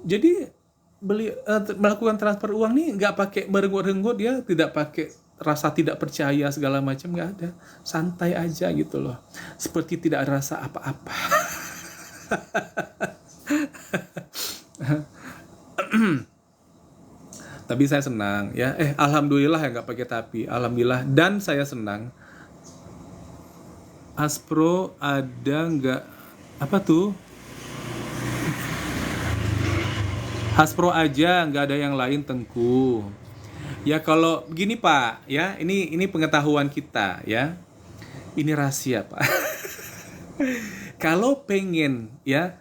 Speaker 1: Jadi melakukan transfer uang nih nggak pakai merenggut-renggut ya, tidak pakai rasa tidak percaya segala macam, nggak ada, santai aja gitu loh, seperti tidak ada rasa apa-apa. Tapi saya senang ya, alhamdulillah ya, nggak pakai tapi, alhamdulillah. Dan saya senang Aspro ada nggak, apa tuh, Aspro aja, nggak ada yang lain, Tengku. Ya kalau begini Pak, ya ini pengetahuan kita ya, ini rahasia Pak. Kalau pengen ya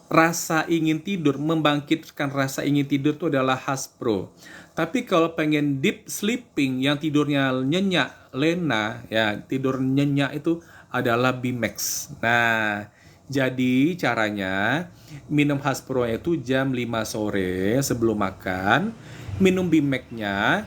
Speaker 1: rasa ingin tidur, membangkitkan rasa ingin tidur itu adalah Hasbro. Tapi kalau pengen deep sleeping, yang tidurnya nyenyak, lena, ya tidur nyenyak, itu adalah Bimax. Nah, jadi caranya minum Hasbro itu jam 5 sore sebelum makan, minum Bimax-nya.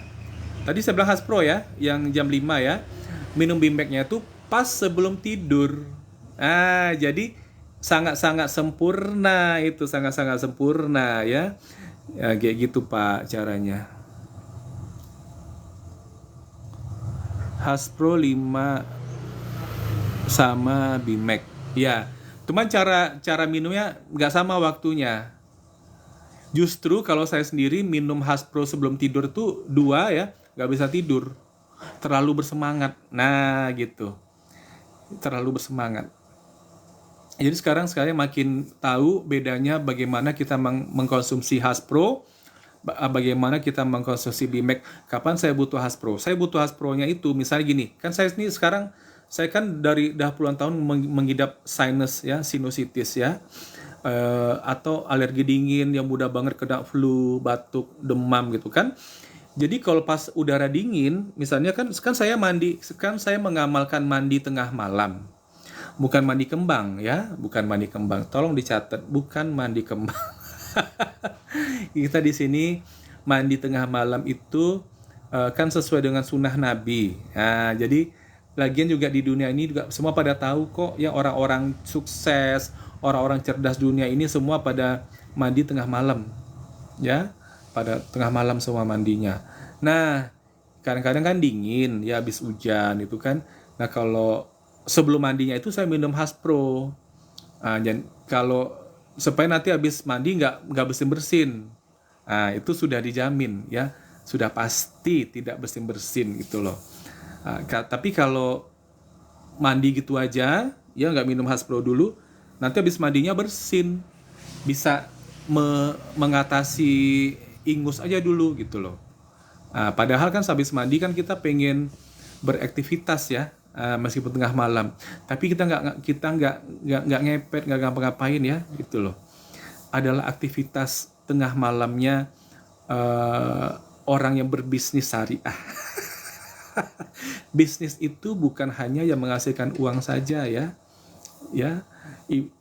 Speaker 1: Tadi saya bilang Hasbro ya, yang jam 5 ya. Minum Bimax-nya itu pas sebelum tidur. Ah, jadi sangat-sangat sempurna itu, sangat-sangat sempurna ya. Ya kayak gitu Pak caranya. Hasbro 5 sama Bimax. Ya, cuman cara minumnya nggak sama waktunya. Justru kalau saya sendiri minum Hasbro sebelum tidur tuh 2 ya, nggak bisa tidur. Terlalu bersemangat. Nah gitu. Terlalu bersemangat. Jadi sekarang makin tahu bedanya bagaimana kita mengkonsumsi Hasbro, bagaimana kita mengkonsumsi Bimax. Kapan saya butuh Hasbro? Saya butuh Hasbro-nya itu misalnya gini, kan saya ini sekarang, saya kan dari dah puluhan tahun mengidap sinus ya, sinusitis ya, atau alergi dingin yang mudah banget kena flu, batuk, demam gitu kan. Jadi kalau pas udara dingin, misalnya kan saya mandi, kan saya mengamalkan mandi tengah malam. Bukan mandi kembang ya, bukan mandi kembang. Tolong dicatat, bukan mandi kembang. Kita di sini mandi tengah malam itu kan sesuai dengan sunnah Nabi. Nah, jadi lagian juga di dunia ini juga semua pada tahu kok ya, orang-orang sukses, orang-orang cerdas dunia ini semua pada mandi tengah malam. Ya, pada tengah malam semua mandinya. Nah, kadang-kadang kan dingin ya, habis hujan itu kan. Nah, kalau sebelum mandinya itu saya minum Hasbro. Dan kalau supaya nanti habis mandi nggak bersin-bersin. Nah, itu sudah dijamin ya, sudah pasti tidak bersin-bersin gitu loh. Tapi kalau mandi gitu aja ya, nggak minum Hasbro dulu, nanti habis mandinya bersin, bisa mengatasi ingus aja dulu gitu loh. Padahal kan habis mandi kan kita pengen beraktivitas ya, meskipun tengah malam, tapi kita nggak ngepet, nggak ngapa-ngapain ya gitu loh. Adalah aktivitas tengah malamnya orang yang berbisnis syariah. Bisnis itu bukan hanya yang menghasilkan uang saja ya,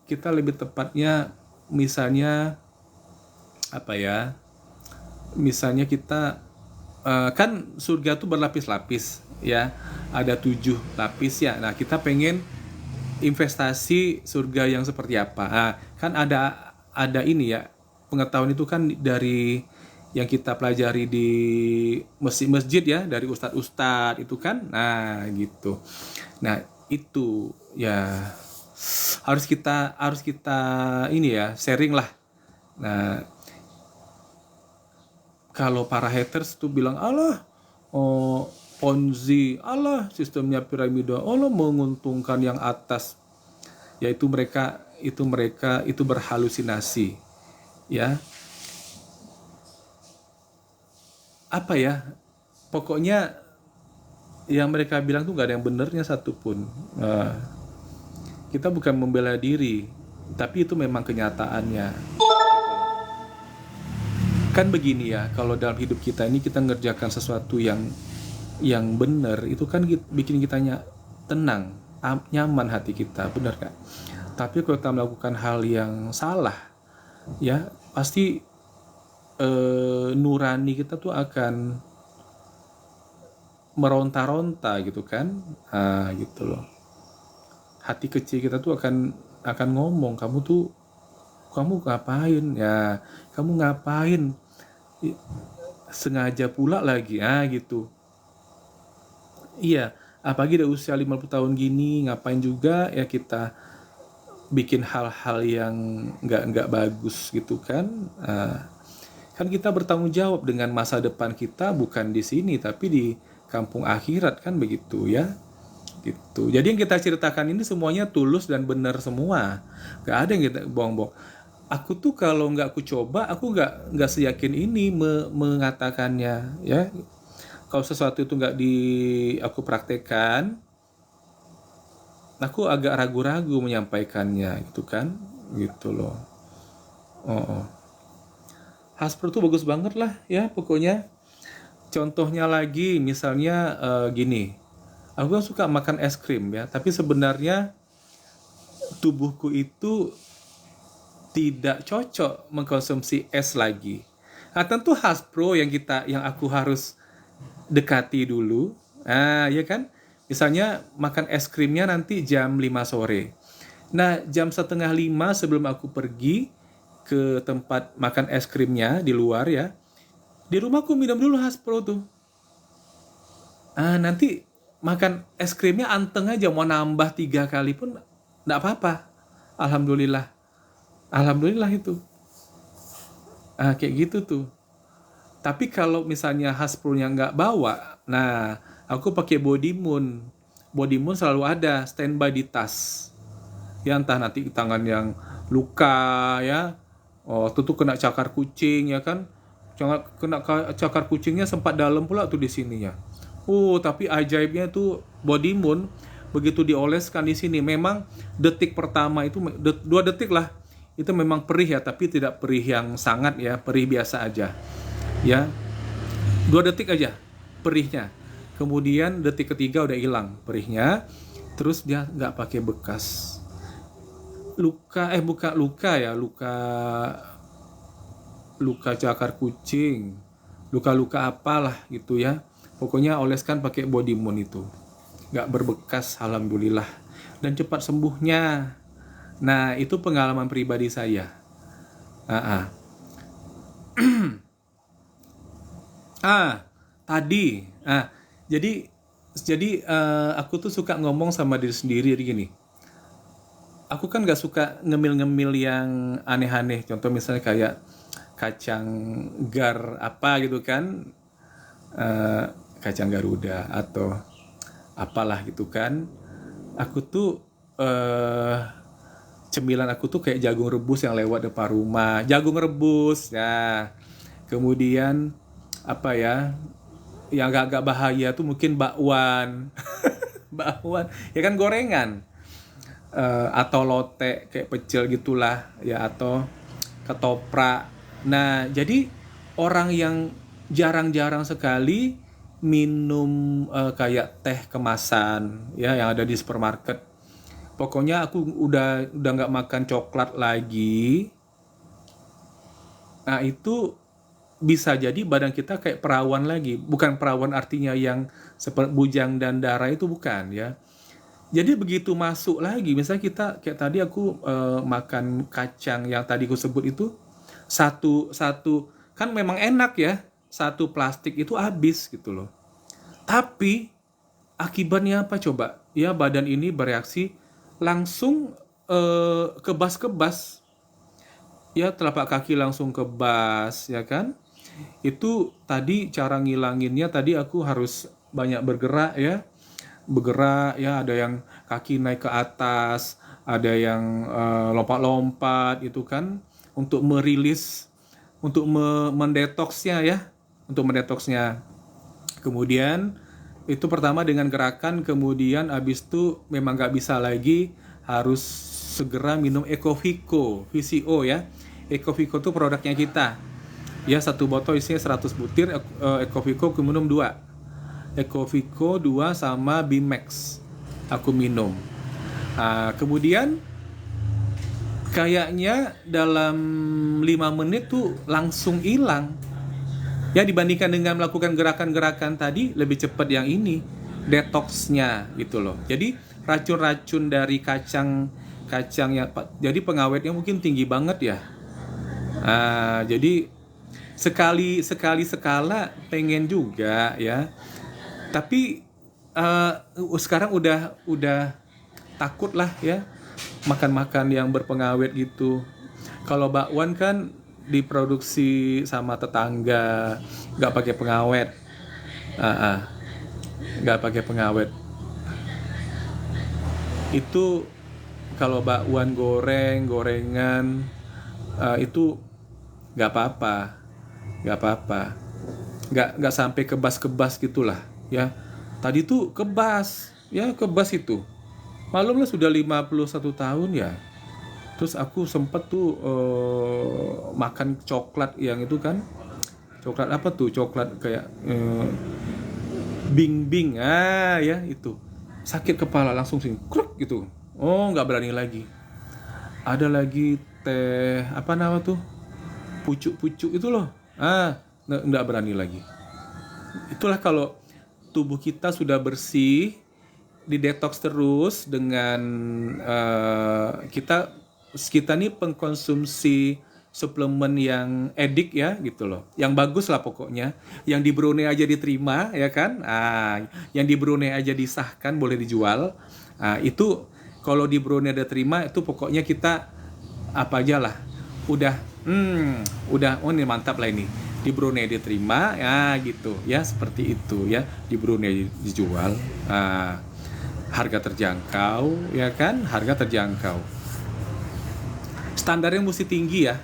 Speaker 1: kita lebih tepatnya misalnya apa ya, misalnya kita kan surga tuh berlapis-lapis ya, ada 7 lapis ya. Nah, kita pengen investasi surga yang seperti apa? Nah, kan ada ini ya, pengetahuan itu kan dari yang kita pelajari di masjid ya, dari ustadz-ustadz itu kan. Nah, gitu. Nah, itu ya harus kita ini ya, sharing lah. Nah, kalau para haters tuh bilang, Allah, Ponzi, Allah sistemnya piramida, Allah menguntungkan yang atas. Yaitu mereka itu berhalusinasi. Ya. Apa ya? Pokoknya yang mereka bilang tuh gak ada yang benernya satupun. Kita bukan membela diri, tapi itu memang kenyataannya. Kan begini ya, kalau dalam hidup kita ini kita ngerjakan sesuatu yang benar, itu kan bikin kita tenang, nyaman hati kita, benar gak? Tapi kalau kita melakukan hal yang salah ya, pasti nurani kita tuh akan meronta-ronta gitu kan. Gitu loh, hati kecil kita tuh akan ngomong, kamu ngapain ya, kamu ngapain sengaja pula lagi gitu. Iya, apalagi udah usia 50 tahun gini, ngapain juga ya kita bikin hal-hal yang nggak bagus gitu kan. Kan kita bertanggung jawab dengan masa depan kita bukan di sini tapi di kampung akhirat kan begitu ya. Gitu. Jadi yang kita ceritakan ini semuanya tulus dan benar semua. Gak ada yang kita bohong-bohong. Aku tuh kalau nggak aku coba, aku nggak seyakin ini mengatakannya ya. Kalau sesuatu itu nggak di aku praktekkan, aku agak ragu-ragu menyampaikannya gitu kan, gitu loh. Oh, oh. Hasbro tuh bagus banget lah ya pokoknya. Contohnya lagi misalnya gini, aku kan suka makan es krim ya, tapi sebenarnya tubuhku itu tidak cocok mengkonsumsi es lagi. Nah, tentu Hasbro yang aku harus dekati dulu. Nah, ya kan? Misalnya makan es krimnya nanti jam 5 sore. Nah, jam setengah 5 sebelum aku pergi ke tempat makan es krimnya di luar ya, di rumahku minum dulu Hasbro tuh. Nanti makan es krimnya anteng aja, mau nambah 3 kali pun nggak apa-apa. Alhamdulillah. Alhamdulillah itu. Kayak gitu tuh. Tapi kalau misalnya Hasbro-nya nggak bawa, nah aku pakai Body Moon. Body Moon selalu ada standby di tas. Ya entah nanti tangan yang luka ya, oh itu tuh kena cakar kucing ya kan, kena cakar kucingnya sempat dalam pula tuh di sininya. Tapi ajaibnya tuh Body Moon begitu dioleskan di sini, memang detik pertama itu 2 detik lah, itu memang perih ya, tapi tidak perih yang sangat ya, perih biasa aja ya, 2 detik aja perihnya, kemudian detik ketiga udah hilang perihnya, terus dia nggak pakai bekas luka, bukan luka ya, luka cakar kucing, luka-luka apalah gitu ya, pokoknya oleskan pakai Body Moon itu nggak berbekas alhamdulillah, dan cepat sembuhnya. Nah itu pengalaman pribadi saya. ah, ah. Tadi jadi aku tuh suka ngomong sama diri sendiri gini, aku kan gak suka ngemil-ngemil yang aneh-aneh. Contoh misalnya kayak kacang gar apa gitu kan, eh, kacang Garuda atau apalah gitu kan. Aku tuh cemilan aku tuh kayak jagung rebus yang lewat depan rumah, jagung rebus ya. Kemudian apa ya, yang agak-agak bahaya tuh mungkin bakwan. Bakwan ya kan, gorengan. Atau lotek kayak pecel gitulah ya, atau ketoprak. Nah jadi orang yang jarang-jarang sekali minum kayak teh kemasan ya yang ada di supermarket. Pokoknya aku udah nggak makan coklat lagi. Nah itu bisa jadi badan kita kayak perawan lagi, bukan perawan artinya yang seperti bujang dan darah, itu bukan ya. Jadi begitu masuk lagi, misalnya kita kayak tadi aku makan kacang yang tadi aku sebut itu, satu satu kan memang enak ya, satu plastik itu habis gitu loh. Tapi akibatnya apa coba? Ya badan ini bereaksi langsung kebas-kebas. Ya telapak kaki langsung kebas ya kan. Itu tadi cara ngilanginnya, tadi aku harus banyak bergerak ya. Bergerak ya, ada yang kaki naik ke atas, ada yang lompat-lompat itu kan, untuk merilis, untuk mendetoksnya ya, untuk mendetoksnya. Kemudian itu pertama dengan gerakan, kemudian abis itu memang nggak bisa lagi, harus segera minum Ecovico VCO ya. Ecovico itu produknya kita ya, satu botol isinya 100 butir Ecovico, aku minum 2 Ecovico 2 sama Bimax aku minum. Kemudian kayaknya dalam 5 menit tuh langsung hilang ya, dibandingkan dengan melakukan gerakan-gerakan tadi lebih cepat yang ini detoksnya gitu loh. Jadi racun-racun dari kacang ya, jadi pengawetnya mungkin tinggi banget ya. Jadi sekali sekala pengen juga ya, tapi eh, sekarang udah takut lah ya makan-makan yang berpengawet gitu. Kalau bakwan kan diproduksi sama tetangga, nggak pakai pengawet. Ah, ah, nggak pakai pengawet. Itu kalau bakwan gorengan itu nggak apa-apa, nggak apa-apa, nggak sampai kebas-kebas gitulah ya. Tadi tuh kebas, ya kebas itu. Malum lah sudah 51 tahun ya. Terus aku sempet tuh makan coklat yang itu kan. Coklat apa tuh? Coklat kayak Bing Bing. Ah ya itu. Sakit kepala langsung sing kruk gitu. Oh, nggak berani lagi. Ada lagi teh apa nama tuh? Pucuk-pucuk itu loh. Ah, nggak berani lagi. Itulah kalau tubuh kita sudah bersih, didetoks terus dengan kita nih pengkonsumsi suplemen yang edik ya gitu loh, yang bagus lah pokoknya, yang di Brunei aja diterima ya kan, yang di Brunei aja disahkan boleh dijual, itu kalau di Brunei ada terima itu pokoknya kita apa aja lah, udah udah oh ini mantap lah ini di Brunei diterima ya gitu ya, seperti itu ya, di Brunei dijual, harga terjangkau ya kan, harga terjangkau, standarnya mesti tinggi ya,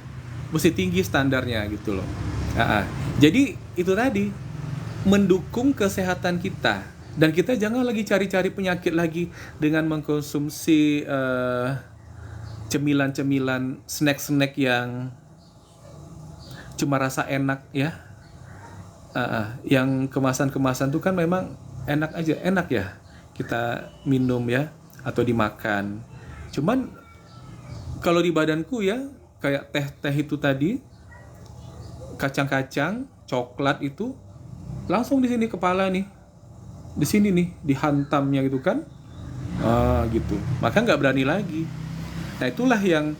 Speaker 1: mesti tinggi standarnya gitu loh. Jadi itu tadi mendukung kesehatan kita, dan kita jangan lagi cari-cari penyakit lagi dengan mengkonsumsi cemilan-cemilan, snack-snack yang cuma rasa enak ya. Yang kemasan-kemasan tuh kan memang enak aja, enak ya kita minum ya atau dimakan. Cuman kalau di badanku ya kayak teh-teh itu tadi, kacang-kacang, coklat itu langsung di sini kepala nih, di sini nih dihantamnya gitu kan, gitu. Maka nggak berani lagi. Nah itulah yang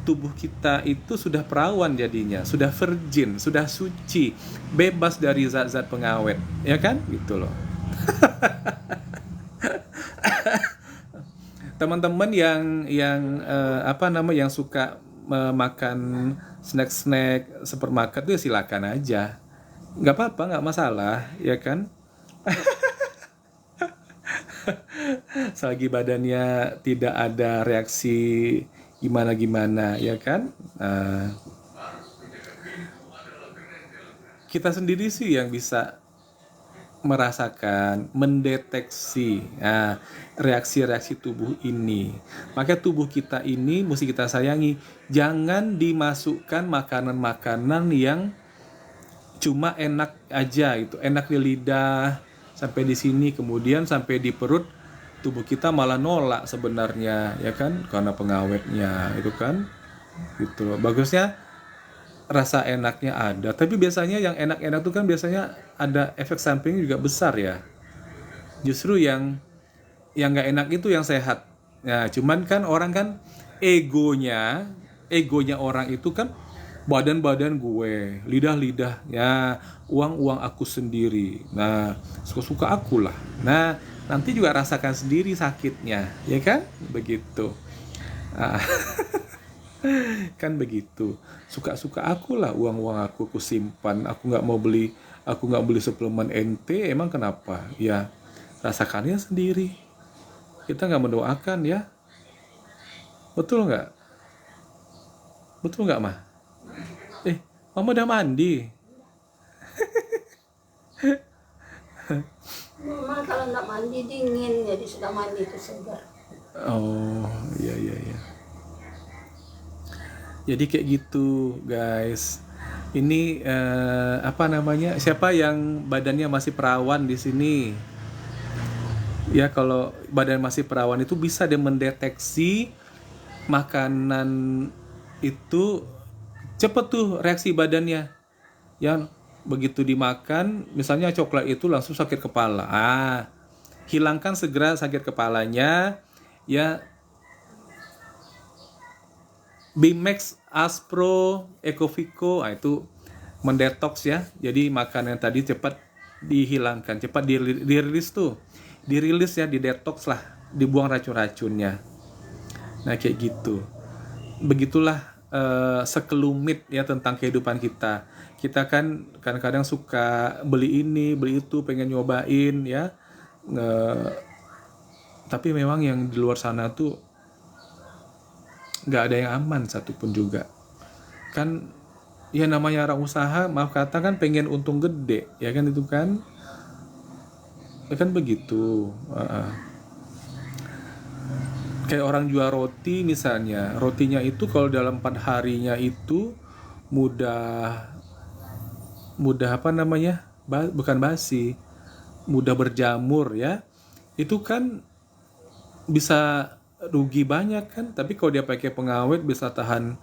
Speaker 1: tubuh kita itu sudah perawan jadinya, sudah virgin, sudah suci, bebas dari zat-zat pengawet, ya kan? Gitu loh. Teman-teman yang suka makan snack-snack supermarket itu ya silakan aja, nggak apa-apa, nggak masalah, ya kan? Selagi badannya tidak ada reaksi gimana-gimana, ya kan? Kita sendiri sih yang bisa merasakan, mendeteksi reaksi-reaksi tubuh ini. Maka tubuh kita ini mesti kita sayangi. Jangan dimasukkan makanan-makanan yang cuma enak aja gitu, enak di lidah sampai di sini, kemudian sampai di perut tubuh kita malah nolak sebenarnya, ya kan? Karena pengawetnya itu kan, gitu loh. Bagusnya rasa enaknya ada, tapi biasanya yang enak-enak tuh kan biasanya ada efek samping juga besar ya. Justru yang nggak enak itu yang sehat. Nah, cuman kan orang kan egonya orang itu kan badan-badan gue, lidah-lidah, ya uang-uang aku sendiri. Nah, suka-suka aku lah. Nah, nanti juga rasakan sendiri sakitnya, ya kan? Begitu. Ah, kan begitu. Suka-suka aku lah, uang-uang aku simpan. Aku nggak beli suplemen ente. Emang kenapa? Ya, rasakannya sendiri. Kita nggak mendoakan ya. Betul nggak? Betul nggak, Mah? Mama udah mandi.
Speaker 2: Memang kalau nggak mandi dingin, jadi sudah mandi itu segar.
Speaker 1: Oh, iya iya iya. Jadi kayak gitu, guys. Ini apa namanya? Siapa yang badannya masih perawan di sini? Ya, kalau badan masih perawan itu bisa dia mendeteksi makanan itu cepet tuh reaksi badannya. Yang begitu dimakan, misalnya coklat itu langsung sakit kepala. Hilangkan segera sakit kepalanya. Ya, Bimax, Aspro, Ecovico, itu mendetoks ya. Jadi makanan tadi cepat dihilangkan, cepat dirilis tuh. dirilis ya, didetoks lah, dibuang racun-racunnya. Nah kayak gitu. Begitulah sekelumit ya tentang kehidupan kita. Kita kan kadang-kadang suka beli ini, beli itu, pengen nyobain ya. Tapi memang yang di luar sana tuh nggak ada yang aman satupun juga. Kan ya namanya orang usaha, maaf kata kan pengen untung gede, ya kan itu kan. Ya kan begitu. Kayak orang jual roti misalnya, rotinya itu kalau dalam 4 harinya itu mudah apa namanya, bukan basi, mudah berjamur ya, itu kan bisa rugi banyak kan. Tapi kalau dia pakai pengawet bisa tahan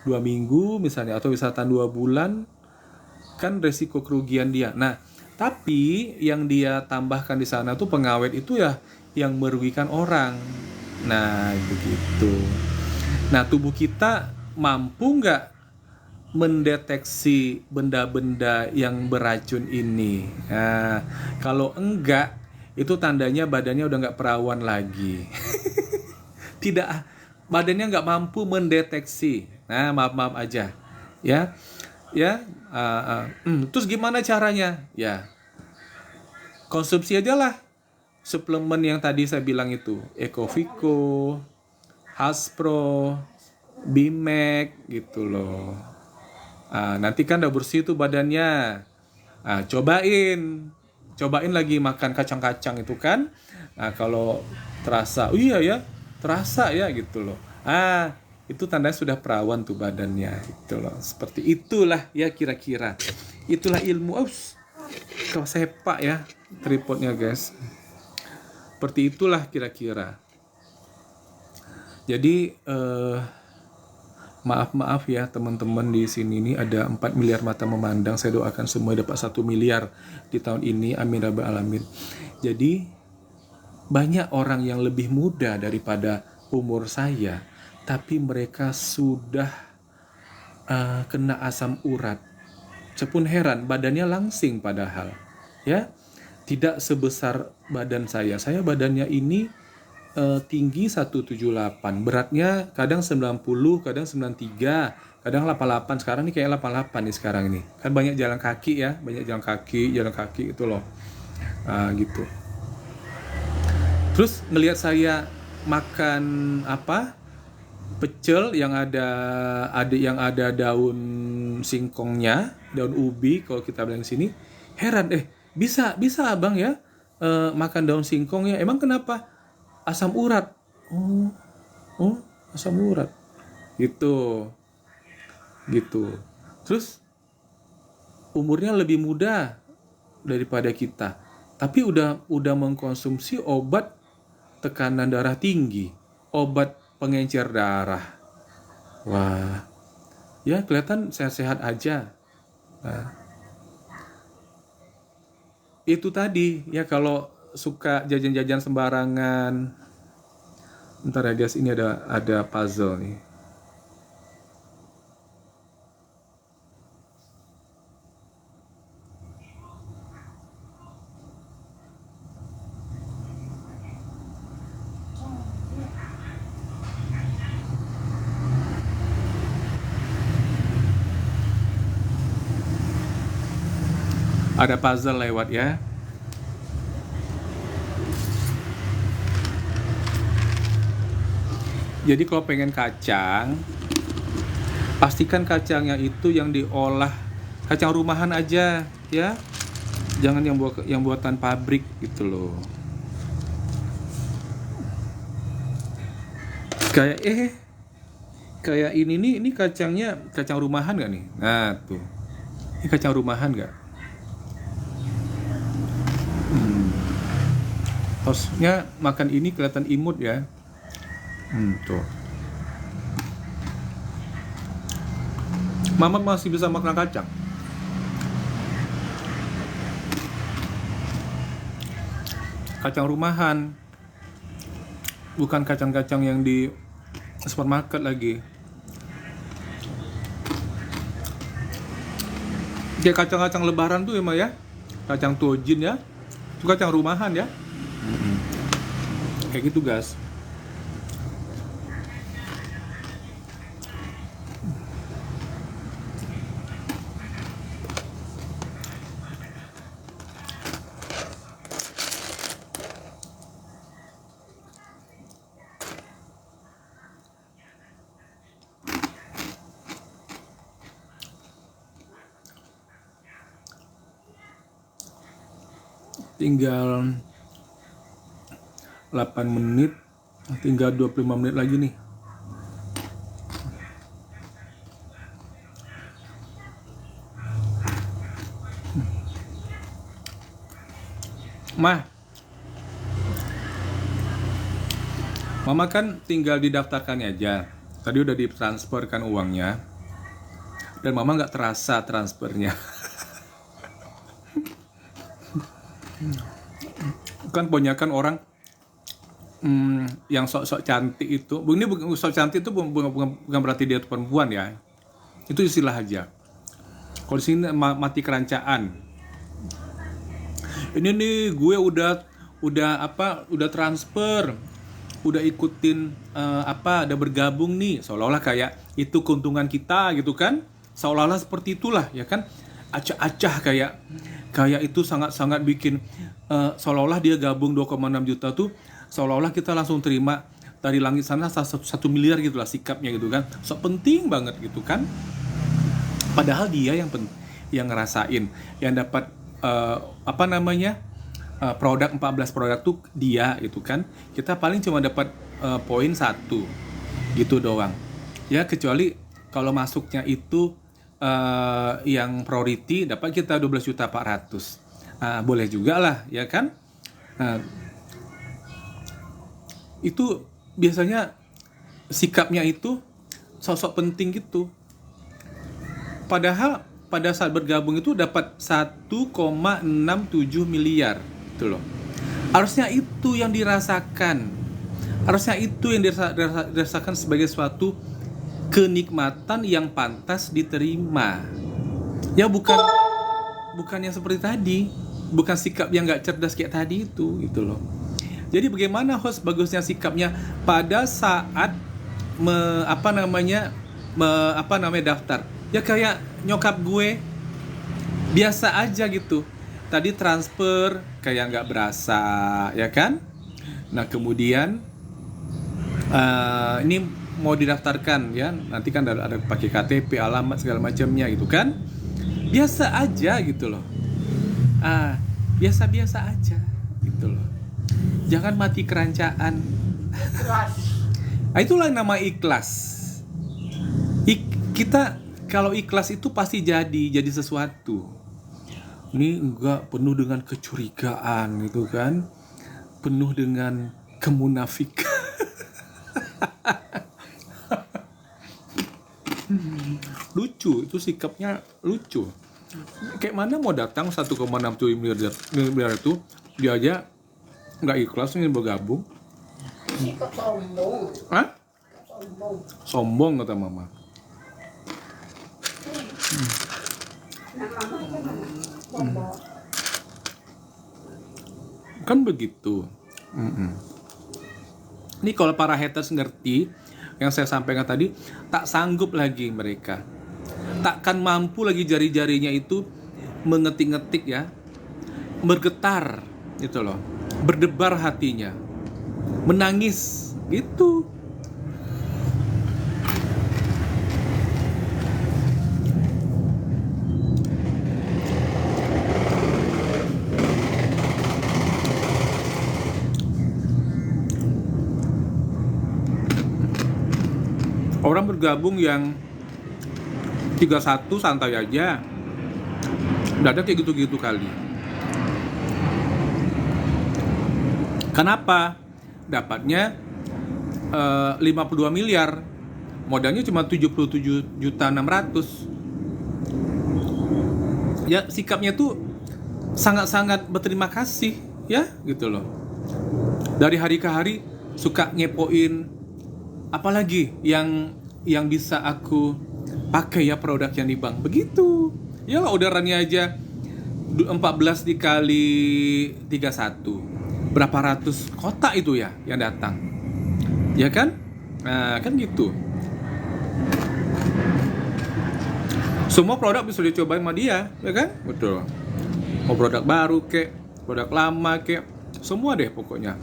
Speaker 1: 2 minggu misalnya, atau bisa tahan 2 bulan, kan resiko kerugian dia. Nah tapi yang dia tambahkan di sana tuh pengawet itu ya yang merugikan orang. Nah begitu. Nah tubuh kita mampu nggak mendeteksi benda-benda yang beracun ini? Nah kalau enggak, itu tandanya badannya udah nggak perawan lagi. Tidak, badannya nggak mampu mendeteksi. Nah maaf aja ya. Terus gimana caranya? Ya konsumsi aja lah suplemen yang tadi saya bilang itu, Ecoviko, Haspro, Bimek gitu loh. Nanti kan udah bersih tuh badannya. Cobain lagi makan kacang-kacang itu kan. Kalau terasa, oh iya ya, terasa ya gitu loh. Itu tandanya sudah perawan tuh badannya gitu loh. Seperti itulah ya kira-kira. Itulah ilmu. Kalau sepak ya tripodnya guys. Seperti itulah kira-kira. Jadi maaf ya teman-teman, di sini ini ada 4 miliar mata memandang. Saya doakan semua dapat 1 miliar di tahun ini. Amin rabbal alamin. Jadi banyak orang yang lebih muda daripada umur saya, tapi mereka sudah kena asam urat. Sepun heran, badannya langsing padahal ya. Tidak sebesar badan saya. Saya badannya ini tinggi 178, beratnya kadang 90, kadang 93, kadang 88. Sekarang nih kayak 88 nih sekarang ini. Kan banyak jalan kaki ya, jalan kaki itu loh. Gitu. Terus ngelihat saya makan pecel yang ada daun singkongnya, daun ubi kalau kita bilang di sini. Heran, bisa abang ya makan daun singkong ya, emang kenapa? Asam urat. Asam urat gitu. Terus umurnya lebih muda daripada kita, tapi udah mengkonsumsi obat tekanan darah tinggi, obat pengencer darah. Wah ya, kelihatan sehat-sehat aja. Itu tadi ya, kalau suka jajan-jajan sembarangan. Bentar ya guys, ini ada puzzle nih. Ada puzzle lewat ya. Jadi kalau pengen kacang, pastikan kacangnya itu yang diolah, kacang rumahan aja ya. Jangan yang buatan pabrik gitu loh. Kayak ini kacangnya kacang rumahan gak nih? Nah tuh, ini kacang rumahan gak? Hostnya makan ini kelihatan imut ya. Tuh. Mama masih bisa makan kacang. Kacang rumahan, bukan kacang-kacang yang di supermarket lagi. Kayak kacang-kacang lebaran tuh emang ya, kacang tojin ya, itu kacang rumahan ya. Kayak gitu guys. Tinggal 8 menit, tinggal 25 menit lagi nih. Mama kan tinggal didaftarkannya aja. Tadi udah ditransferkan uangnya, dan Mama nggak terasa transfernya. Kan kebanyakan orang yang sok-sok cantik itu, ini sok cantik itu bukan berarti dia itu perempuan ya. Itu istilah aja. Kalau di sini mati kerancaan. Ini nih gue udah transfer, udah ikutin udah bergabung nih, seolah-olah kayak itu keuntungan kita gitu kan, seolah-olah seperti itulah ya kan, acah-acah kayak itu sangat-sangat bikin seolah-olah dia gabung 2,6 juta tuh, seolah-olah kita langsung terima dari langit sana 1 miliar gitu lah sikapnya gitu kan, penting banget gitu kan, padahal dia yang ngerasain, yang dapat produk 14 produk tuh dia itu kan, kita paling cuma dapat poin 1 gitu doang ya, kecuali kalau masuknya itu yang priority dapat kita 12.400.000. Boleh juga lah ya kan. Itu biasanya sikapnya itu sosok penting gitu, padahal pada saat bergabung itu dapat 1,67 miliar gitu loh. Harusnya itu yang dirasakan. Harusnya itu yang dirasakan sebagai suatu kenikmatan yang pantas diterima. Ya bukan yang seperti tadi, bukan sikap yang nggak cerdas kayak tadi itu gitu loh. Jadi bagaimana host bagusnya sikapnya pada saat daftar? Ya kayak nyokap gue, biasa aja gitu. Tadi transfer kayak nggak berasa, ya kan? Nah kemudian ini mau didaftarkan ya, nanti kan ada pakai KTP, alamat segala macamnya gitu kan? Biasa aja gitu loh. Biasa-biasa aja gitu loh. Jangan mati kerancaan. Itulah nama ikhlas. Kita kalau ikhlas itu pasti jadi sesuatu. Ini enggak penuh dengan kecurigaan gitu kan, penuh dengan kemunafikan. Lucu, itu sikapnya lucu. Kayak mana mau datang 1,67 miliar itu, dia aja nggak ikhlas ingin bergabung.
Speaker 2: Sikap sombong.
Speaker 1: Hah? Sombong kata mama. Kan begitu. Ini kalau para haters ngerti yang saya sampaikan tadi, tak sanggup lagi mereka, takkan mampu lagi jari-jarinya itu mengetik-ngetik ya, bergetar gitu loh, berdebar hatinya, menangis gitu. Orang bergabung yang 31 santai aja, udah ada kayak gitu-gitu kali. Kenapa? Dapatnya 52 miliar, modalnya cuma 77.600.000. Ya sikapnya tuh sangat-sangat berterima kasih ya gitu loh. Dari hari ke hari suka ngepoin, apalagi yang bisa aku pakai ya produk yang di bank begitu. Ya orderannya aja 14 dikali 31 berapa ratus kota itu ya yang datang, ya kan? Nah, kan gitu. Semua produk bisa dicobain sama dia, ya kan? Betul. Mau produk baru kek, produk lama kek, semua deh pokoknya.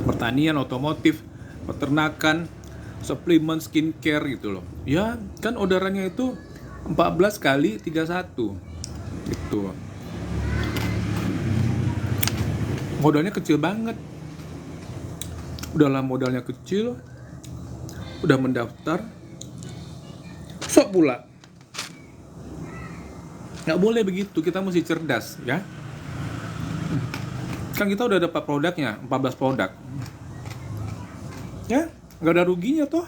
Speaker 1: Pertanian, otomotif, peternakan, suplemen, skincare gitu loh. Ya, kan orderannya itu 14 kali 31. Gitu. Modalnya kecil banget. Udahlah modalnya kecil, udah mendaftar, sok pula. Nggak boleh begitu, kita mesti cerdas ya. Kan kita udah dapat produknya, 14 produk. Ya, nggak ada ruginya toh.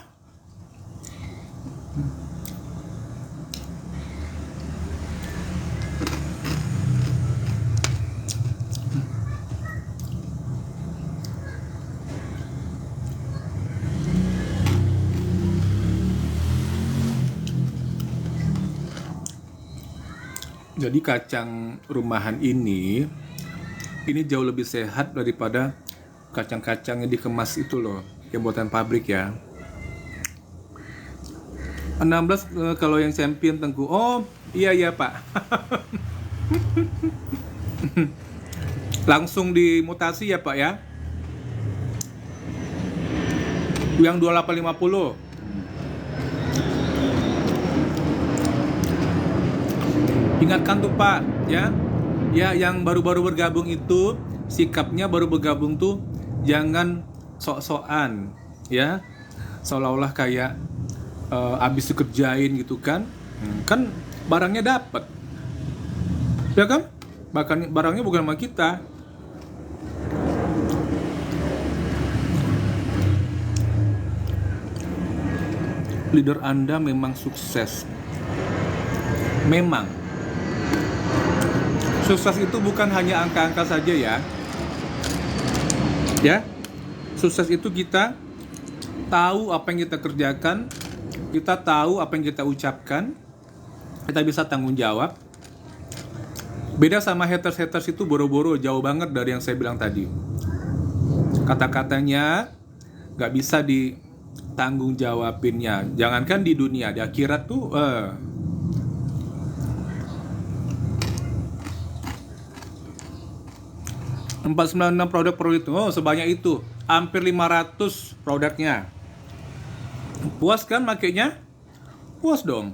Speaker 1: Jadi kacang rumahan ini jauh lebih sehat daripada kacang-kacang yang dikemas itu loh, yang buatan pabrik ya. 16 kalau yang champion Tengku. Oh, iya Pak. Langsung dimutasi ya Pak ya. Yang 2850. Ingatkan tuh Pak, ya. Ya, yang baru-baru bergabung itu sikapnya baru bergabung tuh jangan sok-sokan, ya. Seolah-olah kayak abis dikerjain gitu kan. Kan barangnya dapat. Ya kan? Bahkan barangnya bukan sama kita. Leader Anda memang sukses. Memang sukses itu bukan hanya angka-angka saja ya. Ya. Sukses itu kita tahu apa yang kita kerjakan, kita tahu apa yang kita ucapkan, kita bisa tanggung jawab. Beda sama haters itu boro-boro, jauh banget dari yang saya bilang tadi. Kata-katanya gak bisa ditanggung jawabinnya. Jangankan di dunia, di akhirat tuh 496 produk itu. Oh, sebanyak itu. Hampir 500 produknya. Puas kan makainya? Puas dong.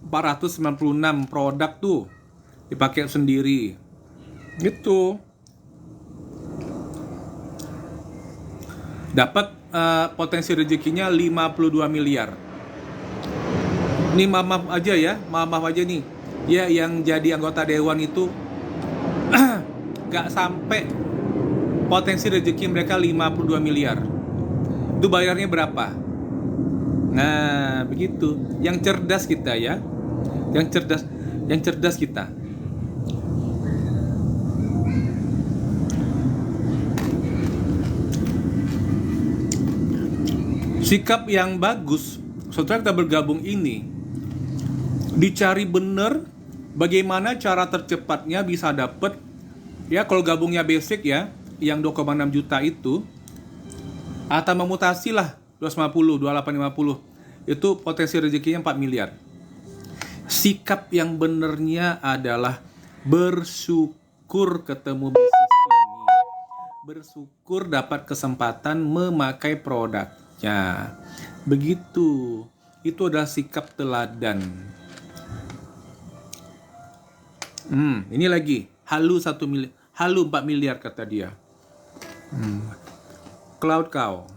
Speaker 1: 496 produk tuh dipakai sendiri. Gitu. Dapat potensi rezekinya 52 miliar. Ini maaf aja ya, maaf aja nih. Ya, yang jadi anggota dewan itu gak sampai potensi rezeki mereka 52 miliar. Itu bayarnya berapa? Nah, begitu. Yang cerdas kita ya. Yang cerdas kita. Sikap yang bagus, setelah kita bergabung ini, dicari bener bagaimana cara tercepatnya bisa dapet. Ya, kalau gabungnya basic ya, yang 2,6 juta itu, atau memutasi lah 250, 2850, itu potensi rezekinya 4 miliar. Sikap yang benernya adalah bersyukur ketemu bisnis ini, bersyukur dapat kesempatan memakai produknya. Begitu, itu adalah sikap teladan. Ini lagi halu 1 miliar, halu 4 miliar kata dia. Cloud cow.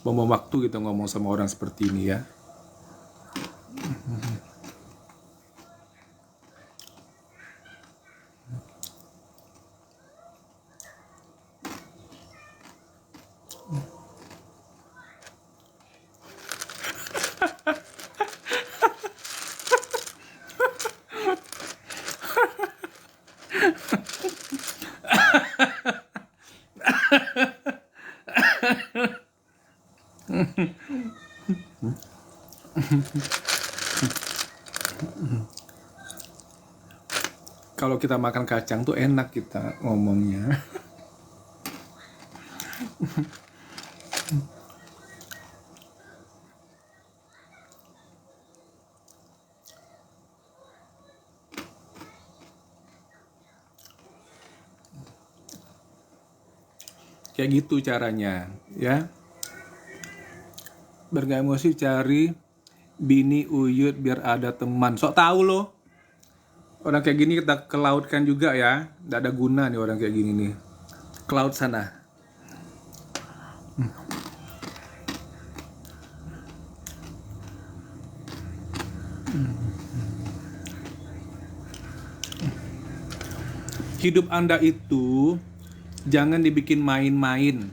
Speaker 1: Bom waktu kita ngomong sama orang seperti ini ya. kita makan kacang tuh enak kita ngomongnya. Kayak gitu caranya, ya. Biar gak emosi cari bini uyut biar ada teman. Sok tahu loh. Orang kayak gini kita ke laut kan juga ya. Nggak ada guna nih orang kayak gini nih. Ke laut sana. Hidup Anda itu jangan dibikin main-main.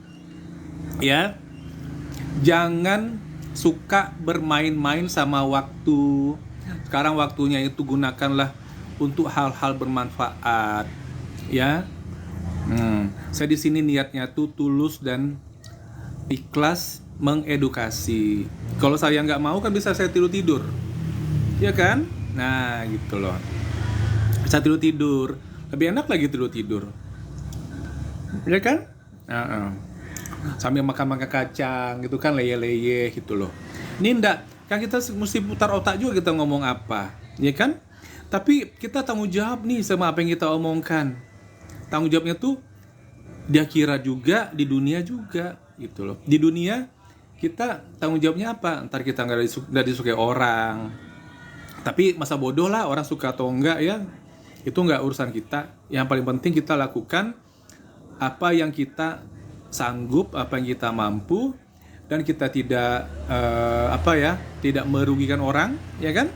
Speaker 1: Ya. Jangan suka bermain-main sama waktu. Sekarang waktunya itu gunakanlah untuk hal-hal bermanfaat, ya. Saya di sini niatnya tuh tulus dan ikhlas mengedukasi. Kalau saya nggak mau kan bisa saya tidur, ya kan? Nah, gitu loh. Bisa tidur, lebih enak lagi tidur, ya kan? Sambil makan kacang gitu kan, leye-leye gitu loh. Ini enggak, kan kita mesti putar otak juga kita ngomong apa, ya kan? Tapi kita tanggung jawab nih sama apa yang kita omongkan. Tanggung jawabnya tuh di akhirat juga, di dunia juga gitu loh. Di dunia kita tanggung jawabnya apa? Ntar kita nggak disukai orang. Tapi masa bodoh lah orang suka atau enggak ya. Itu nggak urusan kita. Yang paling penting kita lakukan apa yang kita sanggup, apa yang kita mampu, dan kita tidak tidak merugikan orang, ya kan?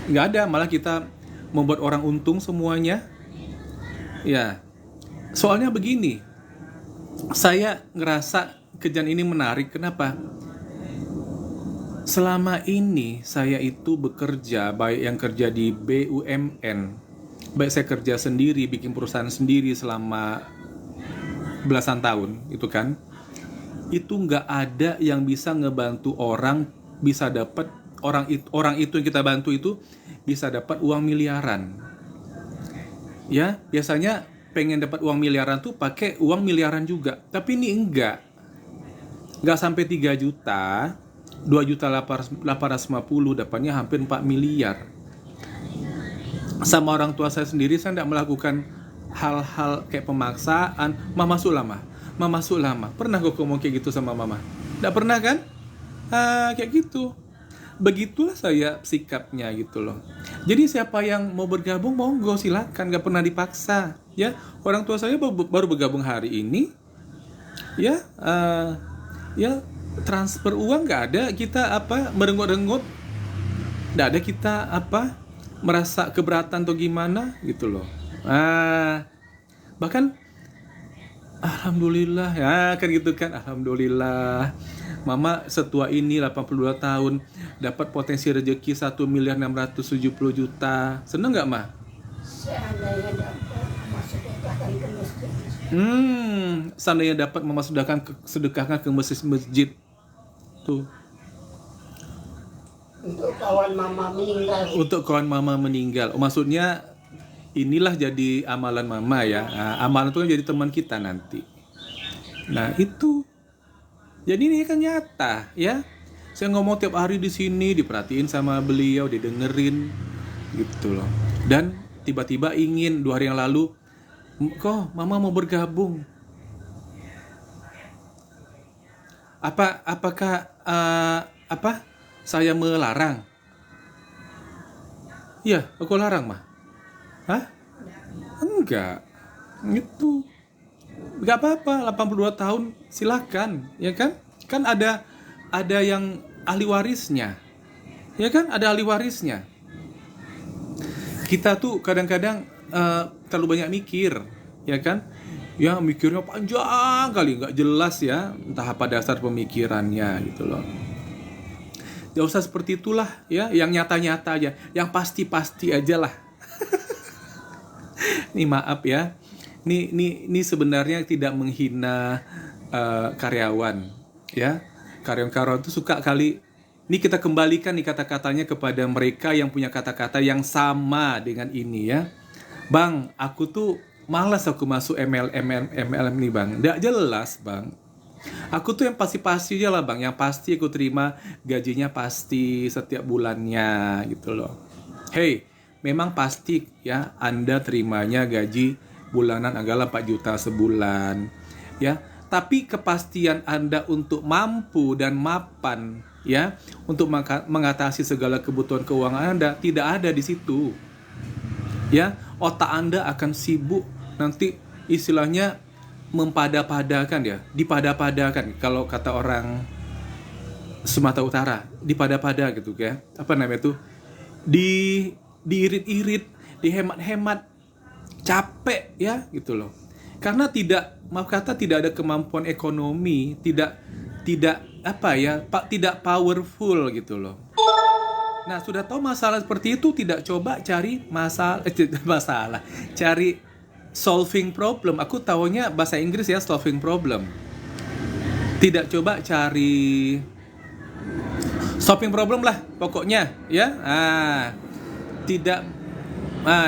Speaker 1: Nggak ada, malah kita membuat orang untung semuanya. Ya, soalnya begini, saya ngerasa kejadian ini menarik. Kenapa? Selama ini saya itu bekerja, baik yang kerja di BUMN, baik saya kerja sendiri, bikin perusahaan sendiri selama belasan tahun, itu kan, itu nggak ada yang bisa ngebantu orang bisa dapat orang itu yang kita bantu itu bisa dapat uang miliaran. Ya, biasanya pengen dapat uang miliaran tuh pakai uang miliaran juga. Tapi ini enggak sampai 3 juta, 2.850.000 dapatnya hampir 4 miliar. Sama orang tua saya sendiri saya enggak melakukan hal-hal kayak pemaksaan. Mama masuk lama. Pernah kok ngomong kayak gitu sama mama? Enggak pernah kan? Kayak gitu. Begitulah saya sikapnya gitu loh. Jadi siapa yang mau bergabung monggo silakan, gak pernah dipaksa ya. Orang tua saya baru bergabung hari ini ya. Ya transfer uang nggak ada, kita merenggut-renggut, nggak ada kita merasa keberatan atau gimana gitu loh. Bahkan alhamdulillah ya kan gitu kan, alhamdulillah mama setua ini 82 tahun dapat potensi rezeki 1.670.000.000. Seneng nggak ma?
Speaker 2: Seandainya dapat masukkan ke masjid.
Speaker 1: Seandainya dapat sedekahkan ke masjid tuh.
Speaker 2: Untuk kawan mama meninggal.
Speaker 1: Maksudnya inilah jadi amalan mama ya. Amalan itu kan jadi teman kita nanti. Nah itu. Jadi ini kan nyata ya. Saya ngomong tiap hari di sini, diperhatiin sama beliau, didengerin gitu loh. Dan tiba-tiba ingin 2 hari yang lalu, kok mama mau bergabung? Apakah saya melarang? Iya, aku larang mah. Hah? Enggak. Gitu. Enggak apa-apa, 82 tahun silakan, ya kan? Kan ada yang ahli warisnya. Ya kan? Ada ahli warisnya. Kita tuh kadang-kadang terlalu banyak mikir, ya kan? Ya mikirnya panjang kali, nggak jelas ya, entah apa dasar pemikirannya gitu loh. Gak usah seperti itulah ya, yang nyata-nyata aja, yang pasti-pasti aja lah. Nih maaf ya, ini sebenarnya tidak menghina karyawan ya. Karyawan-karyawan itu suka kali, ini kita kembalikan nih kata-katanya kepada mereka yang punya kata-kata yang sama dengan ini ya. Bang, aku tuh malas aku masuk MLM nih bang. Nggak jelas bang. Aku tuh yang pasti-pasti aja lah bang. Yang pasti aku terima gajinya pasti setiap bulannya gitu loh. Hey, memang pasti ya Anda terimanya gaji bulanan adalah 4 juta sebulan. Ya, tapi kepastian Anda untuk mampu dan mapan ya untuk mengatasi segala kebutuhan keuangan Anda tidak ada di situ. Ya, otak Anda akan sibuk nanti istilahnya mempada-padakan ya, dipada-padakan kalau kata orang Sumatera Utara, dipada-pada gitu ya. Apa namanya tuh? Diirit-irit, dihemat-hemat, capek ya gitu loh. Karena maaf kata tidak ada kemampuan ekonomi, tidak apa ya, tidak powerful gitu loh. Nah, sudah tahu masalah seperti itu tidak coba cari masalah, cari solving problem. Aku taunya bahasa Inggris ya, solving problem. Tidak coba cari solving problem lah pokoknya ya. Tidak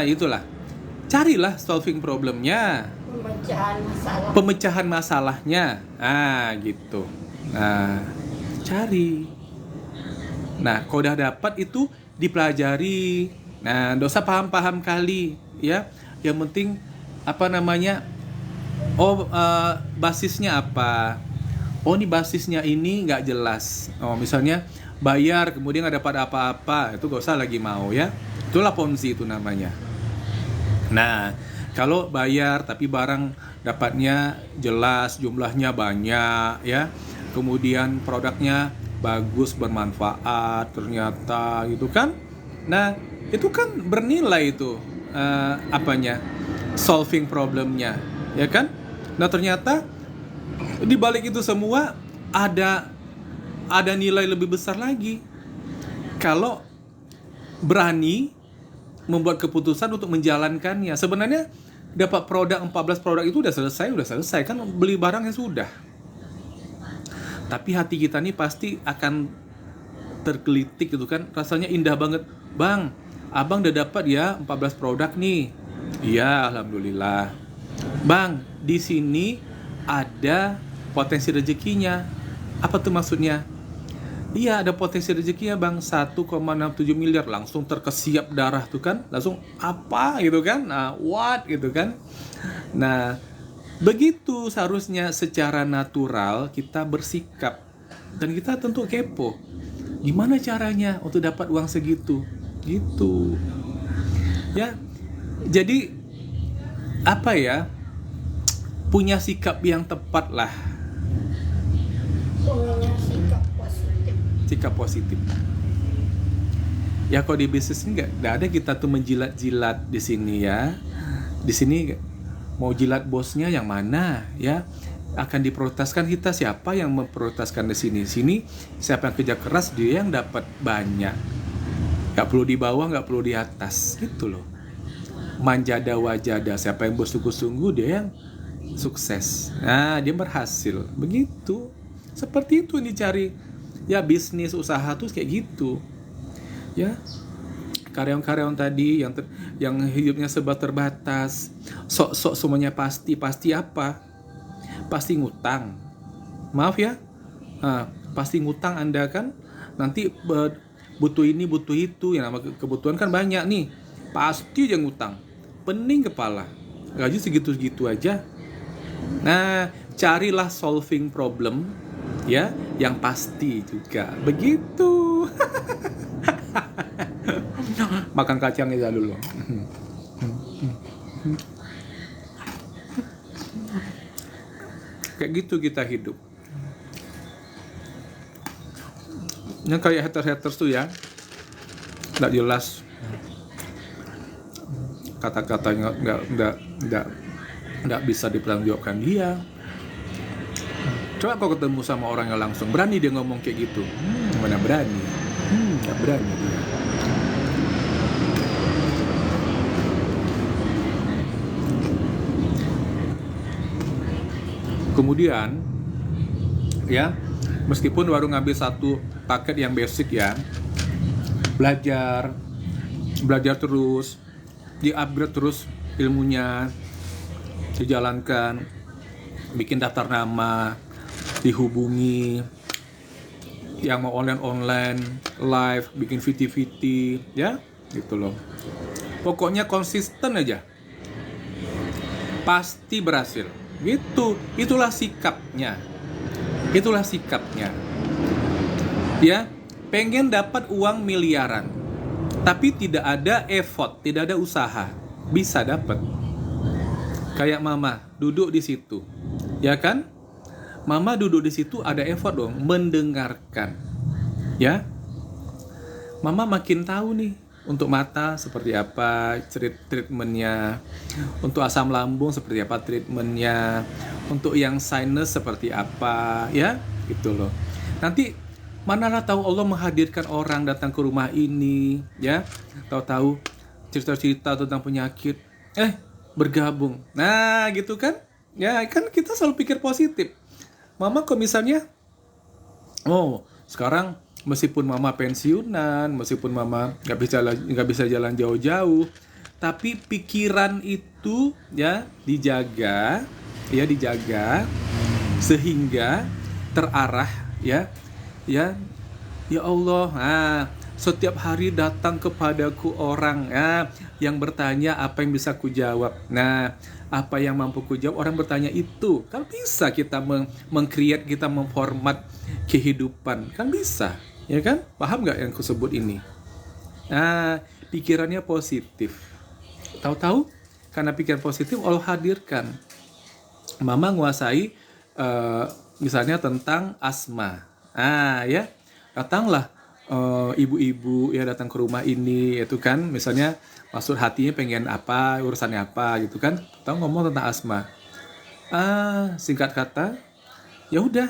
Speaker 1: itulah. Carilah solving problemnya, pemecahan masalahnya. Gitu. Cari. Nah, kalau udah dapat itu dipelajari. Nah, nggak usah paham-paham kali ya. Yang penting apa namanya? Basisnya apa? Ini basisnya ini nggak jelas. Misalnya bayar kemudian nggak dapat apa-apa, itu nggak usah lagi mau ya. Itulah Ponzi itu namanya. Nah, kalau bayar tapi barang dapatnya jelas, jumlahnya banyak ya. Kemudian produknya bagus, bermanfaat ternyata gitu kan. Nah, itu kan bernilai itu solving problemnya ya kan. Nah, ternyata di balik itu semua ada nilai lebih besar lagi kalau berani membuat keputusan untuk menjalankannya. Sebenarnya dapat 14 produk itu udah selesai kan, beli barang yang sudah. Tapi hati kita nih pasti akan tergelitik gitu kan. Rasanya indah banget. Bang, abang udah dapat ya 14 produk nih. Iya, alhamdulillah. Bang, di sini ada potensi rezekinya. Apa tuh maksudnya? Iya, ada potensi rezekinya bang, 1,67 miliar. Langsung terkesiap darah tuh kan. Langsung apa gitu kan. What gitu kan. Nah, begitu seharusnya secara natural kita bersikap. Dan kita tentu kepo. Gimana caranya untuk dapat uang segitu? Gitu. Ya. Jadi apa ya? Punya sikap yang tepat lah.
Speaker 2: Punya sikap positif.
Speaker 1: Sikap positif. Ya kalau di bisnis ini nggak ada kita tuh menjilat-jilat di sini ya. Di sini mau jilat bosnya yang mana ya, akan diprioritaskan kita siapa yang memprioritaskan di sini siapa yang kerja keras dia yang dapat banyak, nggak perlu di bawah nggak perlu di atas gitu loh. Manjada wajada, siapa yang bersungguh-sungguh dia yang sukses, dia berhasil begitu. Seperti itu yang dicari ya, bisnis usaha tuh kayak gitu ya. Karyawan-karyawan tadi yang hidupnya serba terbatas, sok semuanya pasti apa? Pasti ngutang. Maaf ya, pasti ngutang Anda kan. Nanti butuh ini butuh itu, yang nama kebutuhan kan banyak nih. Pasti aja ngutang. Pening kepala. Gaji segitu-segitu aja. Nah, carilah solving problem ya, yang pasti juga. Begitu. Makan kacangnya dulu. Kayak gitu kita hidup. Yang kayak haters tuh ya, nggak jelas, kata-katanya nggak bisa dipertanggungjawabkan dia. Coba kau ketemu sama orang yang langsung berani dia ngomong kayak gitu, mana berani, nggak berani dia. Kemudian ya, meskipun baru ngambil satu paket yang basic ya, belajar terus, di-upgrade terus ilmunya dijalankan, bikin daftar nama, dihubungi, yang mau online, live, bikin VT, ya, gitu loh. Pokoknya konsisten aja, pasti berhasil. Gitu, itulah sikapnya, ya. Pengen dapat uang miliaran, tapi tidak ada effort, tidak ada usaha, bisa dapat. Kayak mama duduk di situ, ya kan? Mama duduk di situ ada effort dong, mendengarkan, ya. Mama makin tahu nih, untuk mata seperti apa treatmentnya, untuk asam lambung seperti apa treatmentnya, untuk yang sinus seperti apa, ya, gitu loh. Nanti manalah tahu Allah menghadirkan orang datang ke rumah ini, ya, tahu-tahu cerita-cerita tentang penyakit, bergabung. Nah, gitu kan? Ya, kan kita selalu pikir positif. Mama kok misalnya, sekarang meskipun mama pensiunan, meskipun mama nggak bisa jalan jauh-jauh, tapi pikiran itu ya dijaga sehingga terarah, ya Allah. Setiap hari datang kepadaku orang yang bertanya apa yang bisa ku jawab. Apa yang mampu ku jawab, orang bertanya itu. Kan bisa kita meng-create, kita memformat kehidupan. Kan bisa, ya kan? Paham nggak yang ku sebut ini? Pikirannya positif. Tahu-tahu karena pikiran positif Allah hadirkan. Mama nguasai misalnya tentang asma. Ya, datanglah ibu-ibu ya datang ke rumah ini, itu kan misalnya maksud hatinya pengen apa, urusannya apa gitu kan, tahu ngomong tentang asma. Singkat kata, ya udah,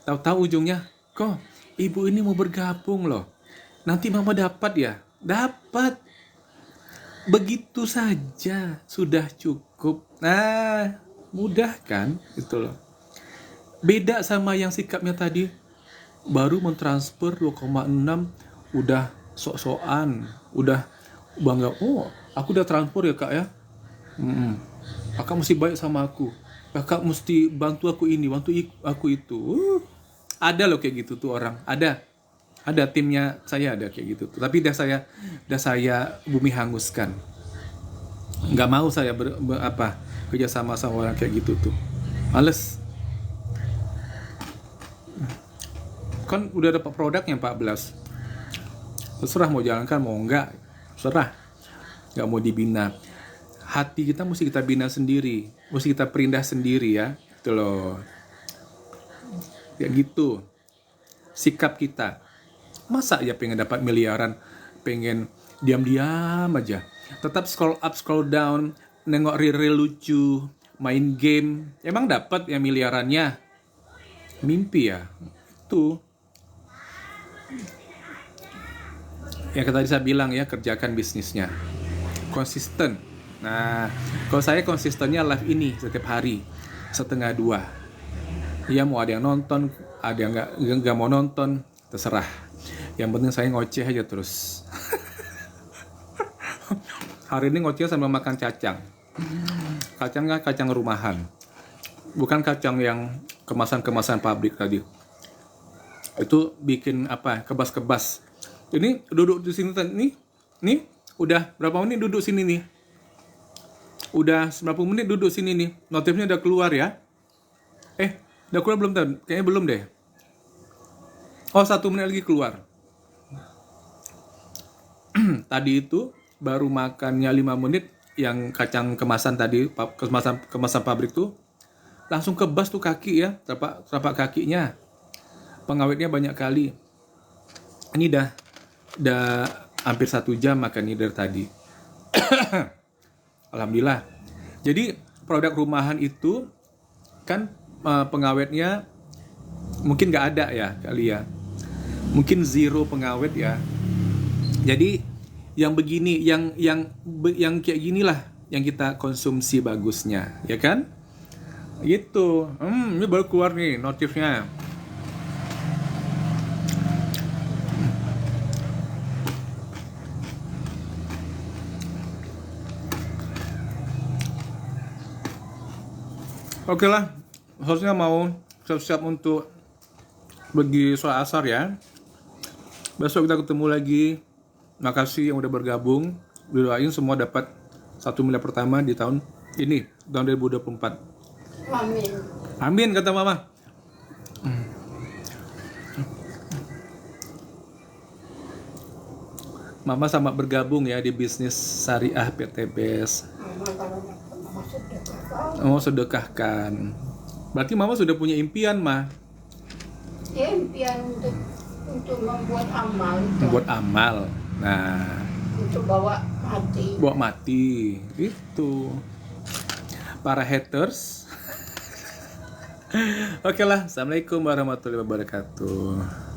Speaker 1: tahu-tahu ujungnya, kok ibu ini mau bergabung loh, nanti mama dapat ya, dapat, begitu saja sudah cukup. Mudah kan gitu loh. Beda sama yang sikapnya tadi, baru mentransfer 2,6 udah sok-sokan, udah bangga, aku udah transfer ya kak ya, kakak mesti baik sama aku, kakak mesti bantu aku ini, bantu aku itu. Ada loh kayak gitu tuh orang, ada timnya saya ada kayak gitu tuh. Tapi udah saya bumi hanguskan, nggak mau saya kerja sama orang kayak gitu tuh, males. Kan udah dapat produknya 14, terserah mau jalankan mau enggak, terserah, nggak mau dibina. Hati kita mesti kita bina sendiri, mesti kita perindah sendiri, ya gitu loh. Kayak gitu sikap kita. Masa ya pengen dapat miliaran, pengen diam-diam aja, tetap scroll up scroll down, nengok reel lucu, main game, emang dapat ya miliarannya? Mimpi ya itu. Yang tadi saya bilang ya, kerjakan bisnisnya, konsisten. Kalau saya konsistennya live ini setiap hari 1:30. Ya mau ada yang nonton, ada yang nggak mau nonton, terserah. Yang penting saya ngoceh aja terus. Hari ini ngoceh sambil makan kacang. Kacangnya kacang rumahan, bukan kacang yang kemasan pabrik tadi. Itu bikin kebas-kebas. Ini duduk di sini nih udah berapa menit duduk sini nih? Udah 90 menit duduk sini nih. Notifnya udah keluar ya? Udah keluar belum tahu? Kayaknya belum deh. 1 menit lagi keluar. Tadi itu baru makannya 5 menit yang kacang kemasan tadi, kemasan pabrik tuh. Langsung kebas tuh kaki ya, telapak kakinya. Pengawetnya banyak kali. Ini dah hampir 1 jam makan ini dari tadi. Alhamdulillah. Jadi produk rumahan itu kan pengawetnya mungkin nggak ada ya kali ya, mungkin zero pengawet ya. Jadi yang begini, yang kayak ginilah yang kita konsumsi bagusnya, ya kan? Gitu. Ini baru keluar nih notifnya. Oke lah, harusnya mau siap-siap untuk pergi sholat asar ya. Besok kita ketemu lagi. Makasih yang udah bergabung. Doain semua dapat 1 miliar pertama di tahun ini, tahun 2024.
Speaker 2: Amin.
Speaker 1: Amin kata mama. Mama sama bergabung ya di bisnis syariah PTBS.
Speaker 2: Mama kalau mama sedekah.
Speaker 1: Oh, sedekahkan. Berarti mama sudah punya impian, mah.
Speaker 2: Ya, impian untuk membuat amal itu.
Speaker 1: Buat amal. Nah,
Speaker 2: Untuk bawa mati.
Speaker 1: bawa mati. Itu. Para haters. Oke lah. Assalamualaikum warahmatullahi wabarakatuh.